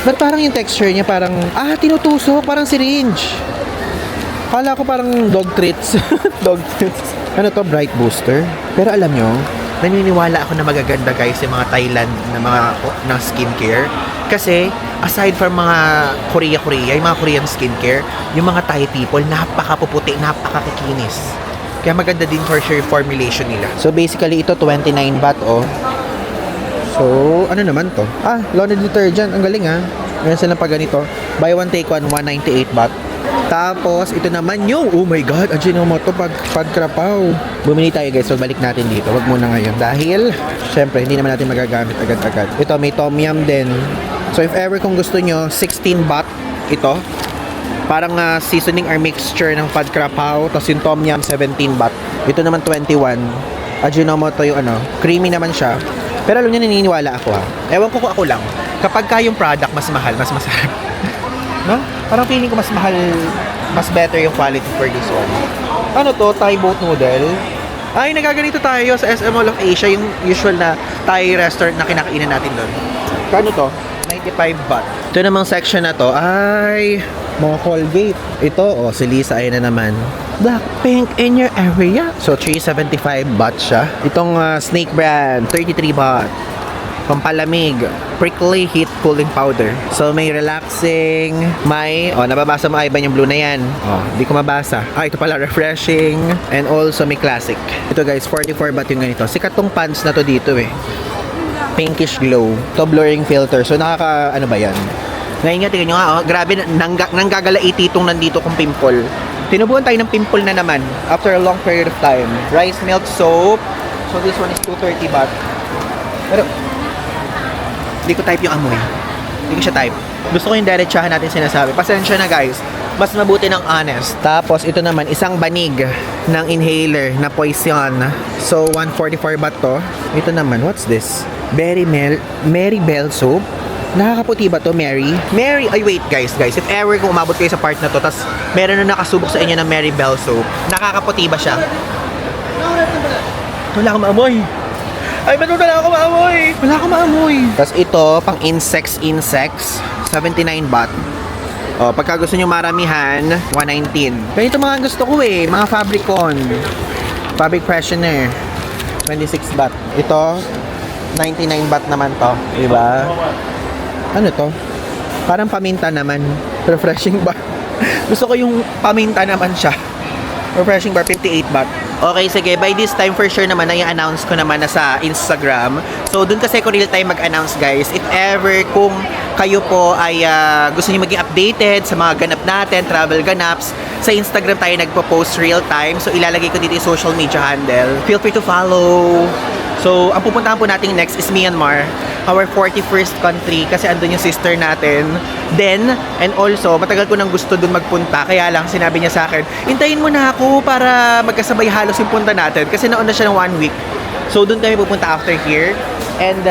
But parang yung texture niya parang, tinutusok, parang syringe. Kala ko parang dog treats. Dog treats. Ano to? Bright Booster. Pero alam nyo, naniniwala ako na magaganda guys yung mga Thailand na mga ng skincare. Kasi aside from mga Korea, yung mga Korean skincare, yung mga Thai people, napakapuputi, napakakikinis. Kaya maganda din for sure formulation nila. So basically ito 29 baht So ano naman to? Laundry detergent, ang galing Meron silang pa ganito. Buy one take one, 198 baht. Tapos, ito naman yung, oh my god, Ajinomoto pagkrapaw. Bumili tayo guys, so balik natin dito. Wag muna ngayon. Dahil, syempre, hindi naman natin magagamit agad-agad. Ito, may tom yum din. So, if ever kung gusto nyo, 16 baht ito. Parang seasoning or mixture ng pagkrapaw. Tapos yung tom yum, 17 baht. Ito naman, 21. Ajinomoto yung creamy naman siya. Pero alam nyo, naniniwala ako Ewan ko kung ako lang. Kapag yung product mas mahal, mas masarap. No? Parang feeling ko mas mahal, mas better yung quality for this one. Ano to? Thai boat noodle. Ay, nagaganito tayo sa SM Mall of Asia, yung usual na Thai restaurant na kinakainan natin doon. Kano to? 95 baht. Ito namang section na to, ay, mga Colgate. Ito, si Lisa, ayun na naman. Blackpink in your area. So, 375 baht siya. Itong Snake brand, 33 baht. pampalamig, prickly heat cooling powder. So may relaxing, may, nababasa mo Ivan yung blue na yan. Di ko mabasa. Ito pala refreshing, and also may classic. Ito guys, 44 baht yung ganito. Sikat tong pants na to dito eh. Pinkish glow. To blurring filter. So ano ba yan? Ngayon nga, tingnan nyo nga, grabe, nanggagalaiti itong nandito kong pimple. Tinubuan tayo ng pimple na naman after a long period of time. Rice milk soap. So this one is 230 baht. Pero hindi ko type yung amoy. Hindi ko siya type. Gusto ko yung diretsahan natin sinasabi. Pasensya na guys. Mas mabuti ng honest. Tapos ito naman, isang banig ng inhaler na poison. So 144 baht to. Ito naman, what's this? Mary Bell soap. Nakakaputi ba to, Mary? Ay wait guys. If ever kung umabot kayo sa part na to, tas meron na nakasubok sa inyo ng Mary Bell soap, nakakaputi ba siya? Wala akong maamoy. Ay, ba't wala akong maamoy? Wala akong maamoy. Tapos ito, pang insects, 79 baht. Pagka gusto nyo maramihan, 119. Ganito mga gusto ko eh, mga Fabricon. Fabric freshener, 26 baht. Ito, 99 baht naman to. Diba? Ano to? Parang paminta naman. Refreshing bar. Gusto ko yung paminta naman siya. Refreshing bar, 58 baht. Okay, sige. By this time, for sure naman, i-announce ko naman na sa Instagram. So, dun kasi ko real time mag-announce, guys. If ever, kung kayo po ay gusto niyo maging updated sa mga ganap natin, travel ganaps, sa Instagram tayo nagpo-post real time. So, ilalagay ko dito yung social media handle. Feel free to follow. So, ang pupuntahan po natin next is Myanmar, our 41st country, kasi andun yung sister natin. Then, and also, matagal ko nang gusto dun magpunta, kaya lang sinabi niya sa akin, hintayin mo na ako para magkasabay halos yung punta natin, kasi nauna siya ng 1 week. So, dun kami pupunta after here. And,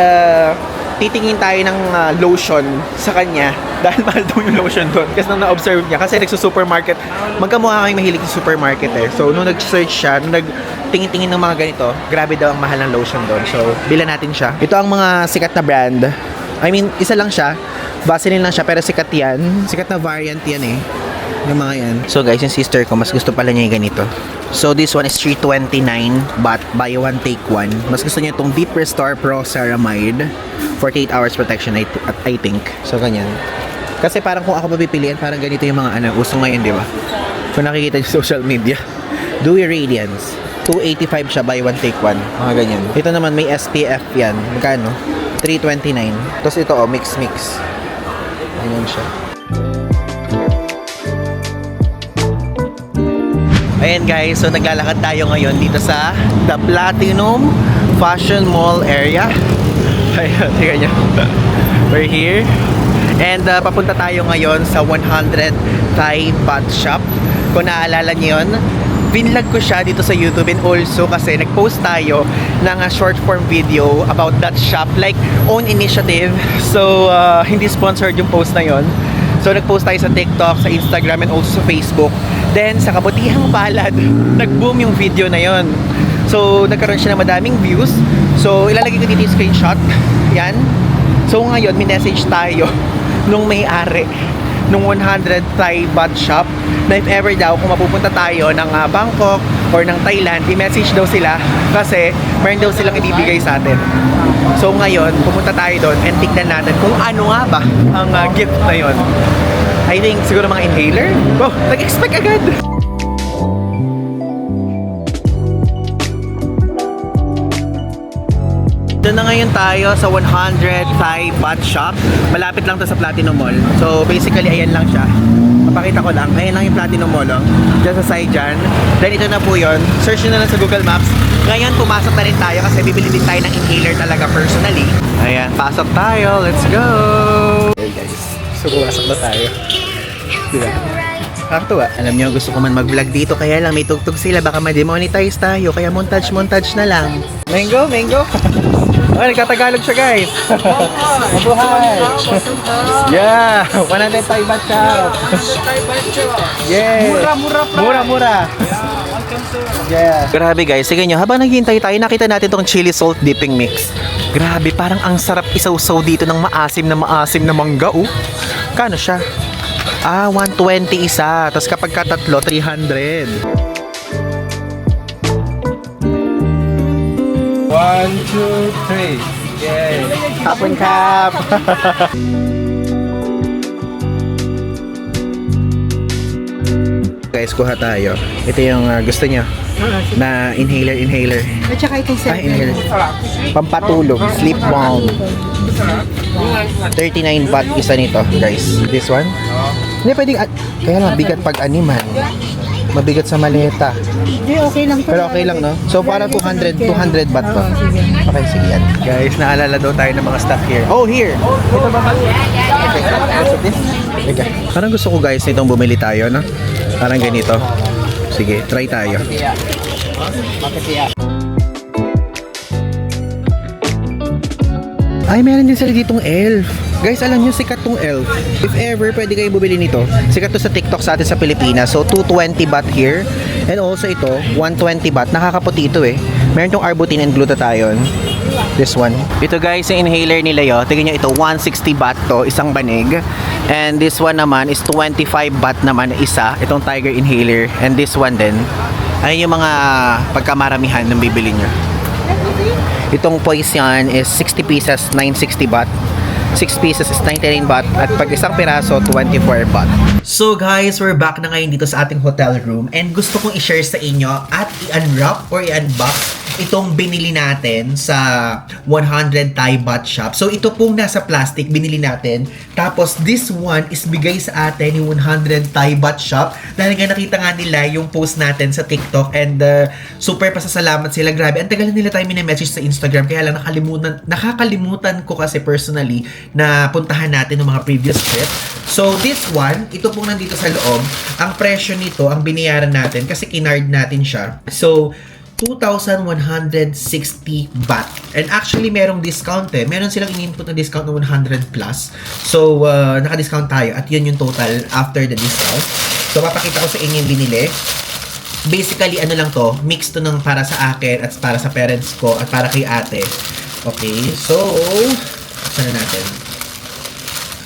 titingin tayo ng lotion sa kanya dahil mahal daw yung lotion doon kasi nung na-observe niya kasi nagsusupermarket, magkamukha kami mahilig sa supermarket eh. So nung nag-search siya, nung nagtingin-tingin ng mga ganito, grabe daw ang mahal ng lotion doon. So bilan natin siya. Ito ang mga sikat na brand. I mean, isa lang siya, Vaseline lang siya pero sikat yan. Sikat na variant yan eh, yung mga yan. So guys, yung sister ko mas gusto pala niya yung ganito. So this one is 329 baht, buy one take one. Mas gusto niya itong Deep Restore Pro Ceramide, 48 hours protection I think. So ganyan. Kasi parang kung ako papipilian, parang ganito yung mga uso ngayon, di ba? Kung nakikita niyo sa social media. Dewy Radiance, 285 siya, buy one take one. Mga ganyan. Ito naman may SPF yan. Magkano? 329. Tapos ito mix. Ganyan siya. Ayan guys, so naglalakad tayo ngayon dito sa The Platinum Fashion Mall area. Ayan, tingnan nyo. We're here. And papunta tayo ngayon sa 100 Thai Baht Shop. Kung naaalala nyo yun, binlog ko siya dito sa YouTube, and also kasi nag-post tayo ng short form video about that shop, like own initiative. So, hindi sponsored yung post na yon. So, nag-post tayo sa TikTok, sa Instagram, and also sa Facebook. Then, sa kabutihang palad, nag-boom yung video na yon. So, nagkaroon siya ng madaming views. So, ilalagay ko dito yung screenshot. Yan. So, ngayon, minessage tayo nung may-ari nung 100 Thai Baht Shop na if ever daw, kung mapupunta tayo ng Bangkok or ng Thailand, i-message daw sila kasi meron daw silang ibibigay sa atin. So, ngayon, pupunta tayo doon and tignan natin kung ano nga ba ang gift na yon. I think siguro mga inhaler. Oh, nag-expect agad. Doon na ngayon tayo sa 100 Thai Baht Shop. Malapit lang to sa Platinum Mall. So basically, ayan lang siya. Papakita ko lang. Ayan lang yung Platinum Mall. Diyan sa side dyan. Then ito na po yun. Search nyo na lang sa Google Maps. Ngayon, pumasok na rin tayo kasi bibili din tayo ng inhaler talaga personally. Ayan, pasok tayo. Let's go! Okay guys, so pumasok na tayo. Diba? Kakatuwa. Alam nyo, gusto ko man mag-vlog dito, kaya lang may tugtog sila, baka ma-demonetize tayo, kaya montage na lang. Mango! Oh, nagtatagalog siya guys. Mabuhay! Yeah! 100 Thai Baht Shop! Yeah! Mura! Yeah! Grabe guys, sige nyo, habang naghihintay tayo, nakita natin tong chili salt dipping mix. Grabe, parang ang sarap isaw-saw dito ng maasim na mangga, oh. Kano siya? 120 isa. Tapos kapag katatlo, 300. 1, 2, 3. Hapon Kap! Guys, kuha tayo. Ito yung gusto niyo na inhaler. At saka itong Inhaler. Pampatulog, sleep balm. 39 baht isa nito, guys. This one? Hindi pwedeng, kaya lang, mabigat pag animal. Mabigat sa maleta. Hindi, okay lang to. Pero okay lang, no? So, parang 200 baht to. Okay, sige yan. Guys, naalala daw tayo ng mga stuff here. Oh, here! Ito ba? Okay, what's this? Okay. Parang gusto ko, guys, nitong bumili tayo, no? Parang ganito. Sige, try tayo. Ay, meron din sila ditong elf. Guys, alam nyo, sikat tong elf. If ever, pwede kayong bumili nito. Sikat to sa TikTok sa atin sa Pilipinas. So, 220 baht here. And also ito, 120 baht. Nakakaputi ito eh. Meron tong arbutin and glutathione. This one. Ito guys, yung inhaler nila yo. Tingnan nyo ito, 160 baht to, isang banig. And this one naman is 25 baht naman isa. Itong Tiger inhaler. And this one din. Ayun yung mga pagkamaramihan ng bibili nyo. Itong Poison is 60 pieces, 960 baht. 6 pieces is 99 baht. At pag isang piraso, 24 baht. So guys, we're back na ngayon dito sa ating hotel room. And gusto kong i-share sa inyo at i-unwrap or i-unbox itong binili natin sa 100 Thai baht shop. So ito pong nasa plastic, binili natin. Tapos this one is bigay sa atin ni 100 Thai baht shop. Dahil nga nakita nga nila yung post natin sa TikTok and super pasasalamat sila. Grabe, ang tagal na nila tayo message sa Instagram. Kaya lang nakakalimutan ko kasi personally na puntahan natin ng mga previous trip. So this one, ito pong nandito sa loob. Ang presyo nito, ang binayaran natin kasi kinard natin siya. So 2,160 baht. And actually, merong discount eh. Meron silang in-input na discount na 100 plus. So, naka-discount tayo. At yun yung total after the discount. So, papakita ko sa inyo yung binili. Basically, ano lang to, mix to ng para sa akin at para sa parents ko at para kay ate. Okay, so, saan na natin?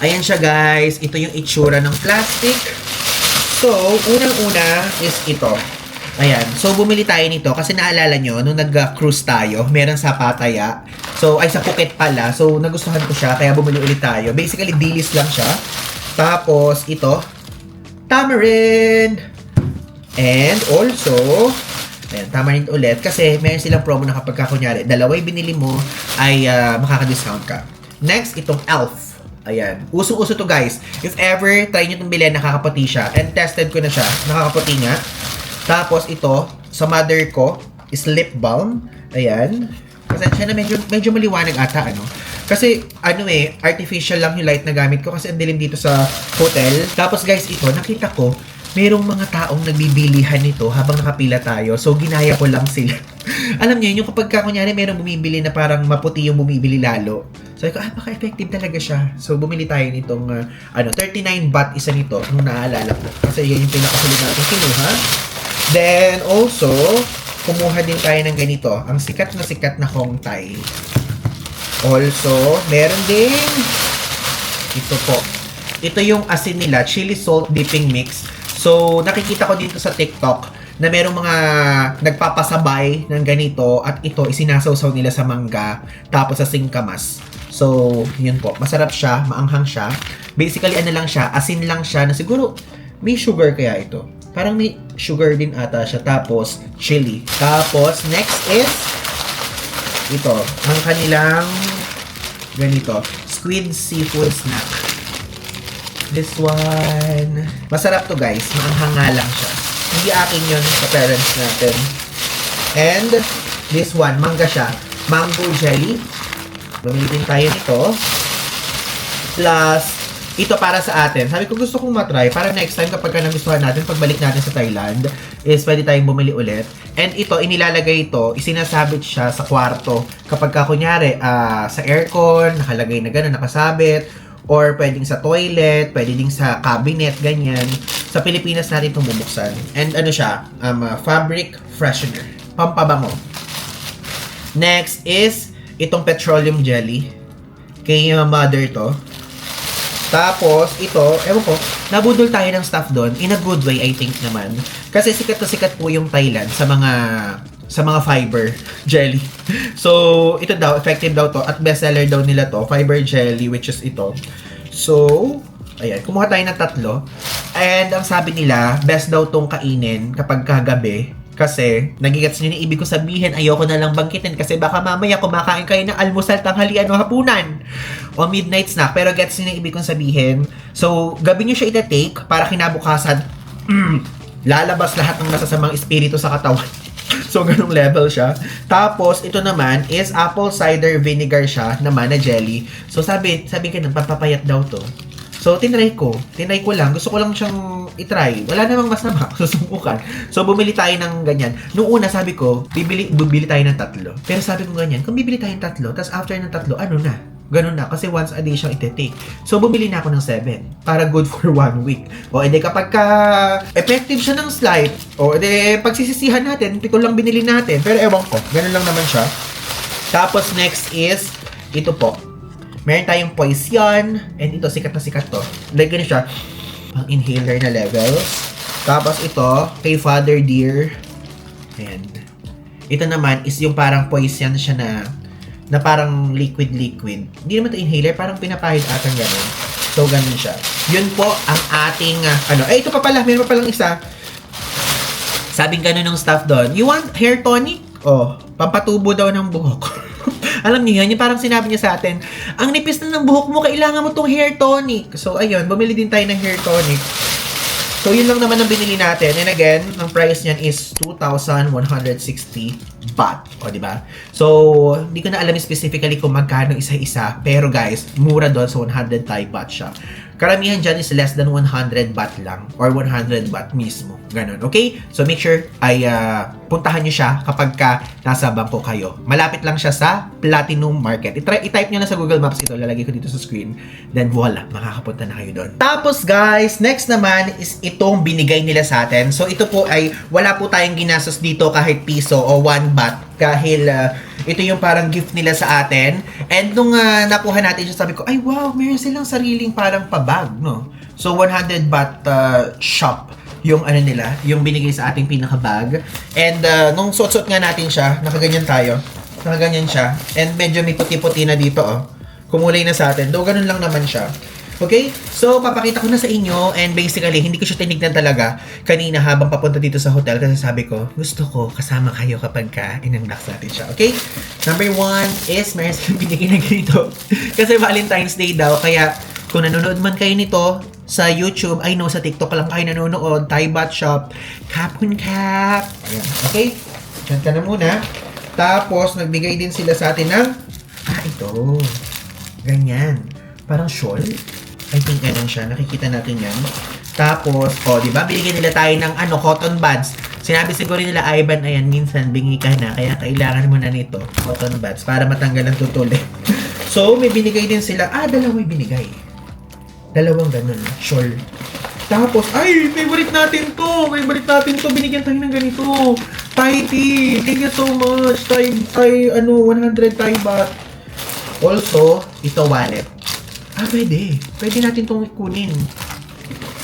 Ayan siya guys. Ito yung itsura ng plastic. So, unang-una is ito. Ayan. So, bumili tayo nito kasi naalala nyo, nung nag-cruise tayo, meron sa Pattaya. So, ay sa Phuket pala. So, nagustuhan ko siya, kaya bumili ulit tayo. Basically, dilis lang siya. Tapos, ito, tamarind. And also, ayan, tamarind ulit. Kasi, meron silang promo na kapag kunyari, dalaway binili mo, ay makaka-discount ka. Next, itong Elf. Ayan. Usong-uso to guys. If ever, try nyo itong bilhin, nakakaputi siya. And tested ko na siya. Nakakaputi nga. Tapos ito, sa mother ko, is lip balm. Ayan. Pasensya na medyo maliwanag ata, ano. Kasi, artificial lang yung light na gamit ko kasi ang dilim dito sa hotel. Tapos guys, ito, nakita ko, merong mga taong nagbibilihan nito habang nakapila tayo. So, ginaya ko lang sila. Alam niyo, yung kapag kunyari merong bumibili na parang maputi yung bumibili lalo. So, ako, baka-effective talaga siya. So, bumili tayo nitong, 39 baht isa nito, nung naalala ko. Kasi yan yung pinakasulit natin kinuha. Then, also, kumuha din tayo ng ganito. Ang sikat na Hong Thai. Also, meron din ito po. Ito yung asin nila, chili salt dipping mix. So, nakikita ko dito sa TikTok na merong mga nagpapasabay ng ganito at ito isinasawsaw nila sa mangga tapos sa singkamas. So, yun po. Masarap siya, maanghang siya. Basically, ano lang siya, asin lang siya na siguro may sugar kaya ito. Parang may sugar din ata siya. Tapos, chili. Tapos, next is ito. Ang kanilang ganito. Squid seafood snack. This one. Masarap to guys. Maanghang nga lang siya. Hindi akin yun sa parents natin. And, this one. Mangga siya. Mango jelly. Bumili din tayo nito. Plus, ito para sa atin. Sabi ko gusto kong matry para next time kapag nagustuhan natin, pagbalik natin sa Thailand, is pwede tayong bumili ulit. And ito, inilalagay ito, isinasabit siya sa kwarto. Kapag kunyari, sa aircon, nakalagay na gano'n, nakasabit. Or pwedeng sa toilet, pwede din sa cabinet, ganyan. Sa Pilipinas natin itong bubuksan. And ano siya, fabric freshener. Pampabango. Next is, itong petroleum jelly. Kay mother to. Tapos, ito, ewan ko, nabudol tayo ng stuff doon. In a good way, I think naman. Kasi sikat na sikat po yung Thailand sa mga sa mga fiber jelly. So, ito daw, effective daw to at bestseller daw nila to, fiber jelly, which is ito. So, ayan, kumuha tayo ng 3. And ang sabi nila, best daw tong kainin kapag kagabi. Kasi, nagigets nyo yung ibig ko sabihin, ayoko na lang bangkitin kasi baka mamaya kumakain kayo ng almusal, tanghalian o hapunan o midnight snack. Pero gets nyo yung ibig kong sabihin. So, gabi nyo siya ita-take para kinabukasan, lalabas lahat ng masasamang espiritu sa katawan. So, ganung level siya. Tapos, ito naman is apple cider vinegar siya naman na jelly. So, sabi ka nang papapayat daw to. So, tinry ko lang. Gusto ko lang siyang itry. Wala namang masama. Susubukan. So, bumili tayo ng ganyan. Noong una, sabi ko, bibili tayo ng 3. Pero sabi ko ganyan, kung bibili tayo ng 3, tapos after ng 3, ano na? Ganun na. Kasi once a day siyang iti-take. So, bumili na ako ng 7. Para good for 1 week. O, edi kapag effective siya ng slide, o, edi pagsisisihan natin, piko lang binili natin. Pero ewan ko. Ganun lang naman siya. Tapos, next is, ito po. Meron tayong Poison. And ito, sikat na sikat to. Like, ganun siya. Pang inhaler na levels. Tapos ito, kay Father Dear. And ito naman is yung parang Poison siya na parang liquid. Hindi naman to inhaler, parang pinapahid atang ganun. So, ganun siya. Yun po ang ating, ito pa pala, meron pa palang isa. Sabing ganun ng staff doon, you want hair tonic? Oh, pampatubo daw ng buhok. Alam niyo yun, yung parang sinabi niya sa atin, ang nipis na ng buhok mo, kailangan mo tong hair tonic. So, ayun, bumili din tayo ng hair tonic. So, yun lang naman ang binili natin. And again, ang price niyan is 2,160 baht. O, diba? So, hindi ko na alam specifically kung magkano isa-isa. Pero guys, mura doon sa 100 Thai baht siya. Karamihan dyan is less than 100 baht lang. Or 100 baht mismo. Ganun, okay? So, make sure ay puntahan nyo siya kapag nasa Bangkok kayo. Malapit lang siya sa Platinum Market. I-type nyo na sa Google Maps ito. Lalagay ko dito sa screen. Then, voila. Makakapunta na kayo doon. Tapos, guys, next naman is itong binigay nila sa atin. So, ito po ay wala po tayong ginastos dito kahit piso o 1 baht. Dahil ito yung parang gift nila sa atin. And nung nakuha natin siya, sabi ko, ay wow, meron silang sariling parang pabag, no? So, 100 baht shop yung nila, yung binigay sa ating pinaka-bag. And nung suot-suot nga natin siya, nakaganyan tayo. Nakaganyan siya. And medyo may puti-puti na dito, oh. Kumulay na sa atin. Though, ganun lang naman siya. Okay? So, papakita ko na sa inyo and basically, hindi ko siya tinignan talaga kanina habang papunta dito sa hotel kasi sabi ko, gusto ko kasama kayo kapag in-unbox natin siya. Okay? Number 1 is, meron silang binigay na ganito. Kasi Valentine's Day daw, kaya kung nanonood man kayo nito sa YouTube, I know sa TikTok lang kayo nanonood, Thai Baht Shop, Kapun Kap. Ayan. Okay? Diyan ka na muna. Tapos, nagbigay din sila sa atin ng, ito. Ganyan. Parang shawl. I think ganun siya. Nakikita natin yan. Tapos, di ba? Binigyan nila tayo ng cotton buds. Sinabi siguro nila, Ivan, ayan, minsan bingi ka na. Kaya kailangan mo na nito, cotton buds, para matanggal ang tutuli. So, may binigay din sila. Dalawang binigay. Dalawang ganun. Shawl. Tapos, favorite natin to. Binigyan tayo ng ganito. Thai tea. Thank you so much. Thai 100 Thai baht. Also, ito wallet. Pwede. Pwede natin itong kunin.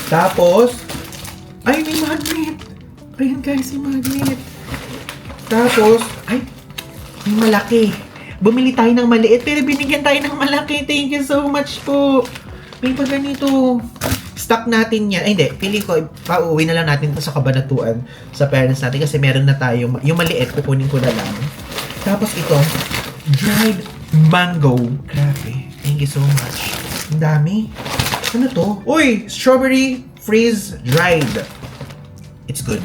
Tapos, may magnet. Ayan guys, may magnet. Tapos, may malaki. Bumili tayo ng maliit, pero binigyan tayo ng malaki. Thank you so much po. May pa ganito. Stock natin yan. Hindi. Pili ko, pauwi na lang natin ito sa Kabanatuan sa parents natin kasi meron na tayo. Yung maliit, kukunin ko na lang. Tapos ito, dried mango. Grabe. Thank you so much. Ang dami. Ano to? Uy! Strawberry freeze dried. It's good.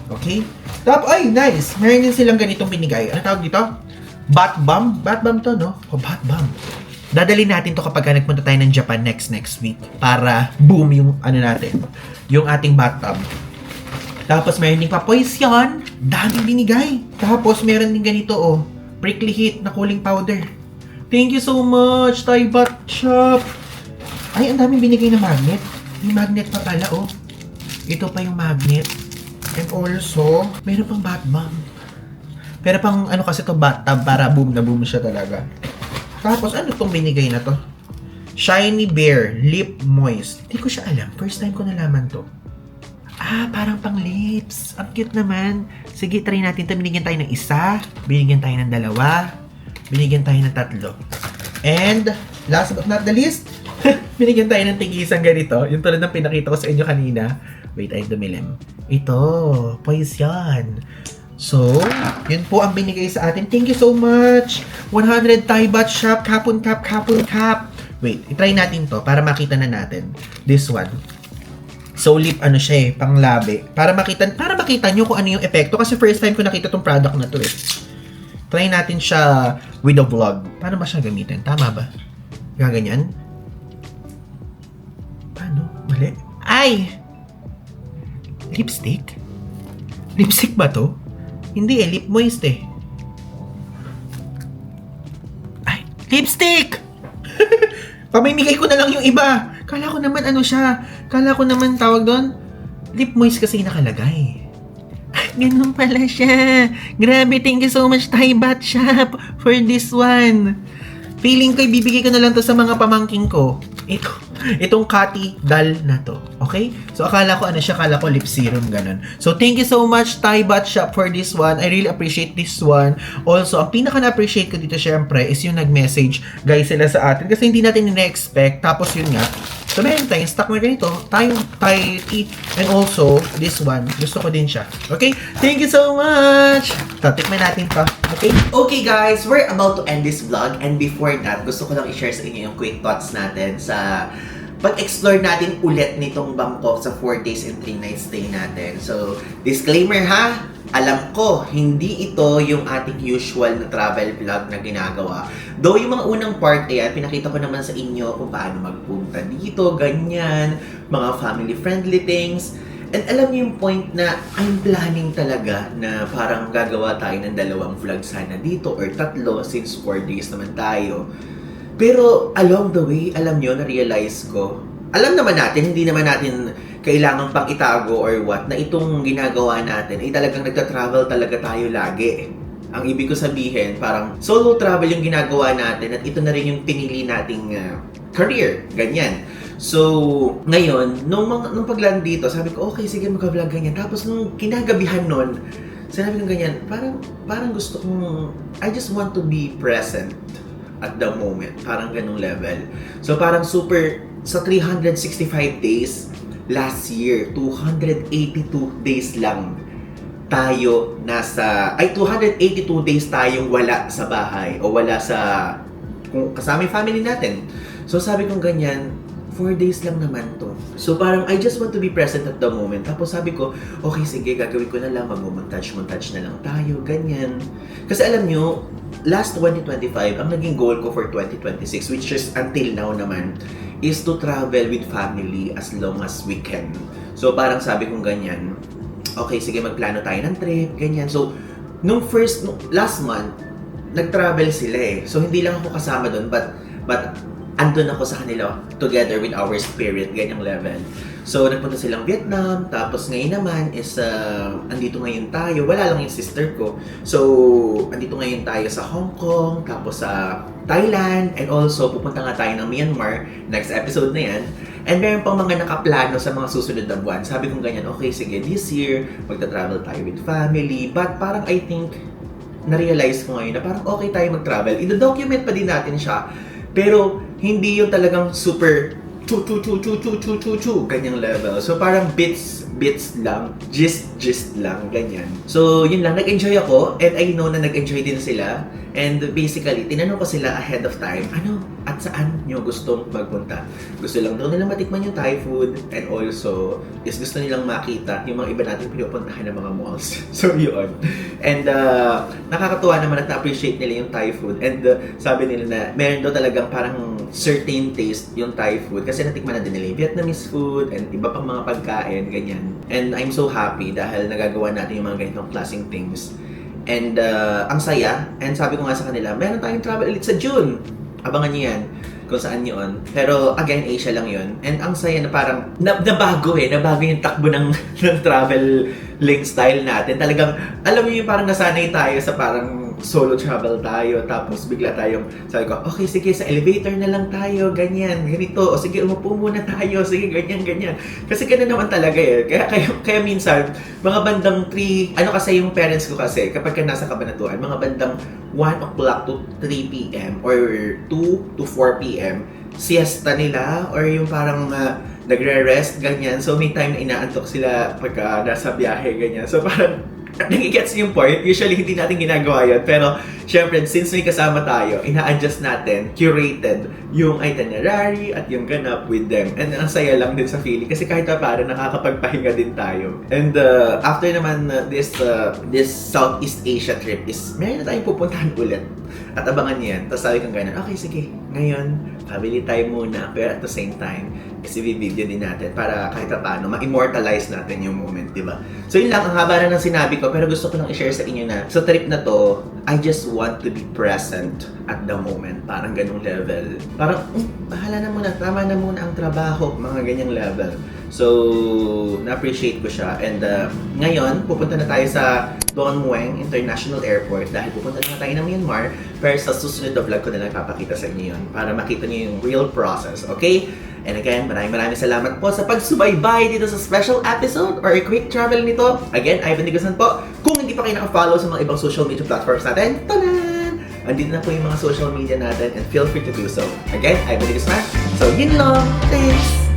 Okay? Nice. Meron din silang ganitong binigay. Ano tawag dito? Bath bomb? Bath bomb to, no? Bath bomb. Dadalhin natin to kapag nagpunta tayo ng Japan next week. Para boom yung natin. Yung ating bathtub. Tapos meron din pa Poison. Daming binigay. Tapos meron din ganito, prickly heat na cooling powder. Thank you so much, Thai Baht Shop. Ang daming binigay na magnet. May magnet pa pala, Ito pa yung magnet. And also, meron pang bath bomb. Pero pang kasi to bathtub para boom na boom siya talaga. Tapos, ano tong binigay na to? Shiny Bear Lip Moist. Hindi ko siya alam. First time ko nalaman to. Parang pang lips. Ang cute naman. Sige, try natin ito. Binigyan tayo ng isa. Binigyan tayo ng dalawa. Binigyan tayo ng tatlo. And, last but not the least, binigyan tayo ng tig-isang ganito. Yung tulad ng pinakita ko sa inyo kanina. Wait, ay dumilim. Ito, poise yan. So, yun po ang binigay sa atin. Thank you so much. 100 Thai Baht Shop. Kapun Cap, Kapun Cap. Wait, itry natin to para makita na natin. This one. So, lip ano siya panglabi. Para makita nyo kung ano yung epekto. Kasi first time ko nakita tong product na to Try natin siya with a vlog. Paano ba siya gamitin? Tama ba? Gaganyan? Paano? Mali. Ay! Lipstick? Lipstick ba to? Hindi lip moist Ay, lipstick! Pamimigay ko na lang yung iba. Kala ko naman ano siya. Kala ko naman tawag doon. Lip moist kasi nakalagay. Ganun pala siya. Grabe, thank you so much Thai Baht Shop for this one. Feeling ko ibibigay ko na lang to sa mga pamangking ko. Itong Kati Dal na to. Okay? So, akala ko ano siya, akala ko lip serum, ganun. So, thank you so much, Thai Baht Shop, for this one. I really appreciate this one. Also, ang pinaka na-appreciate ko dito, syempre, is yung nag-message, guys, sila sa atin. Kasi hindi natin na-expect. Tapos, yun nga. So, meron tayong stock na ganito. Thai tea. And also, this one. Gusto ko din siya. Okay? Thank you so much! Tatikman natin pa. Okay? Okay, guys. We're about to end this vlog. And before that, gusto ko lang i-share sa inyo yung quick thoughts natin sa pag-explore natin ulit nitong Bangkok sa 4 days and 3 nights stay natin. So, disclaimer ha, alam ko, hindi ito yung ating usual na travel vlog na ginagawa. Though yung mga unang part, pinakita ko naman sa inyo kung paano magpunta dito, ganyan, mga family-friendly things. And alam niyo yung point na I'm planning talaga na parang gagawa tayo ng 2 vlog sana dito or 3 since 4 days naman tayo. Pero along the way, alam nyo, na-realize ko, alam naman natin, hindi naman natin kailangan pang itago or what, na itong ginagawa natin ay talagang nagta-travel talaga tayo lagi. Ang ibig ko sabihin, parang solo travel yung ginagawa natin at ito na rin yung pinili nating career, ganyan. So, ngayon, nung pagland dito, sabi ko, okay, sige, mag-vlog ganyan. Tapos nung kinagabihan nun, sinabi ko ganyan, parang gusto kong, I just want to be present at the moment. Parang ganung level. So, parang super, sa 365 days, last year, 282 days lang tayo 282 days tayong wala sa bahay o wala kung kasama yung family natin. So, sabi kong ganyan, 4 days lang naman to. So, parang I just want to be present at the moment. Tapos sabi ko, okay, sige, gagawin ko na lang, mag-montage na lang tayo, ganyan. Kasi alam nyo, last 2025, ang naging goal ko for 2026, which is until now naman, is to travel with family as long as we can. So, parang sabi kong ganyan, okay, sige, magplano tayo ng trip, ganyan. So, last month, nag-travel sila So, hindi lang ako kasama doon, but andun ako sa kanila together with our spirit, ganyang level. So, nagpunta silang Vietnam, tapos ngayon naman is, andito ngayon tayo, wala lang yung sister ko. So, andito ngayon tayo sa Hong Kong, tapos sa Thailand, and also, pupunta nga tayo ng Myanmar, next episode na yan. And meron pang mga nakaplano sa mga susunod na buwan. Sabi kong ganyan, okay, sige, this year, magta-travel tayo with family, but parang I think, na-realize ko ngayon na parang okay tayo mag-travel. I-document pa din natin siya, pero hindi yung talagang super ganyang level. So parang bits lang, gist lang, ganyan. So yun lang, nag-enjoy ako and I know na nag-enjoy din sila. And basically, tinanong ko sila ahead of time, ano at saan nyo gustong magpunta. Gusto lang daw nilang matikman yung Thai food and also is gusto nilang makita yung mga iba natin pinupuntahan ng mga malls. So yun. And nakakatuwa naman at na-appreciate nila yung Thai food. And sabi nila na meron daw talagang parang certain taste yung Thai food kasi natikman na din nila yung Vietnamese food and iba pang mga pagkain, ganyan. And I'm so happy dahil nagagawa natin yung mga ganitong klaseng things. And ang saya, and sabi ko nga sa kanila, meron tayong travel ulit sa June. Abangan niyo yan kung saan yun. Pero again, Asia lang yun. And ang saya na parang nabago nabago yung takbo ng traveling style natin. Talagang, alam niyo yung parang nasanay tayo sa parang solo travel tayo, tapos bigla tayong, sabi ko, okay, sige, sa elevator na lang tayo, ganyan, ganito, o sige, umupo muna tayo, sige, ganyan, ganyan. Kasi ganun naman talaga eh. Kaya minsan, mga bandang 3, ano kasi yung parents ko kasi, kapag ka nasa Kabanatuan, mga bandang 1 o'clock to 3 p.m. or 2 to 4 p.m. siesta nila, or yung parang nagre-rest, ganyan. So, may time na inaantok sila pagka nasa biyahe, ganyan. So, parang nagigets yung point. Usually, hindi natin ginagawa yun. Pero, syempre, since may kasama tayo, ina-adjust natin, curated, yung itinerary at yung ganap with them. And ang saya lang din sa feeling. Kasi kahit pa paano, nakakapagpahinga din tayo. And after naman this Southeast Asia trip is, meron na tayong pupuntahan ulit. At abangan niyan. Tapos sabi kong ganun, okay, sige, ngayon, pabili tayo muna. Pero at the same time, kasi video din natin para kahit paano ma-immortalize natin yung moment, di ba? So yun lang, ang haba na ng sinabi ko, pero gusto ko lang i-share sa inyo na sa trip na to, I just want to be present at the moment. Parang ganung level. Parang, bahala na muna, tama na muna ang trabaho, mga ganyang level. So, na-appreciate ko siya. And ngayon, pupunta na tayo sa Don Mueang International Airport dahil pupunta na tayo ng Myanmar. Pero sa susunod na vlog ko na lang papakita sa inyo yun para makita niyo yung real process, okay? And again, maraming salamat po sa pagsubaybay dito sa special episode or quick travel nito. Again, Ivan Digasan po. Kung hindi pa kayo naka-follow sa mga ibang social media platforms natin, tanan! Andito na po yung mga social media natin and feel free to do so. Again, Ivan Digasan. So, yun lang. Thanks!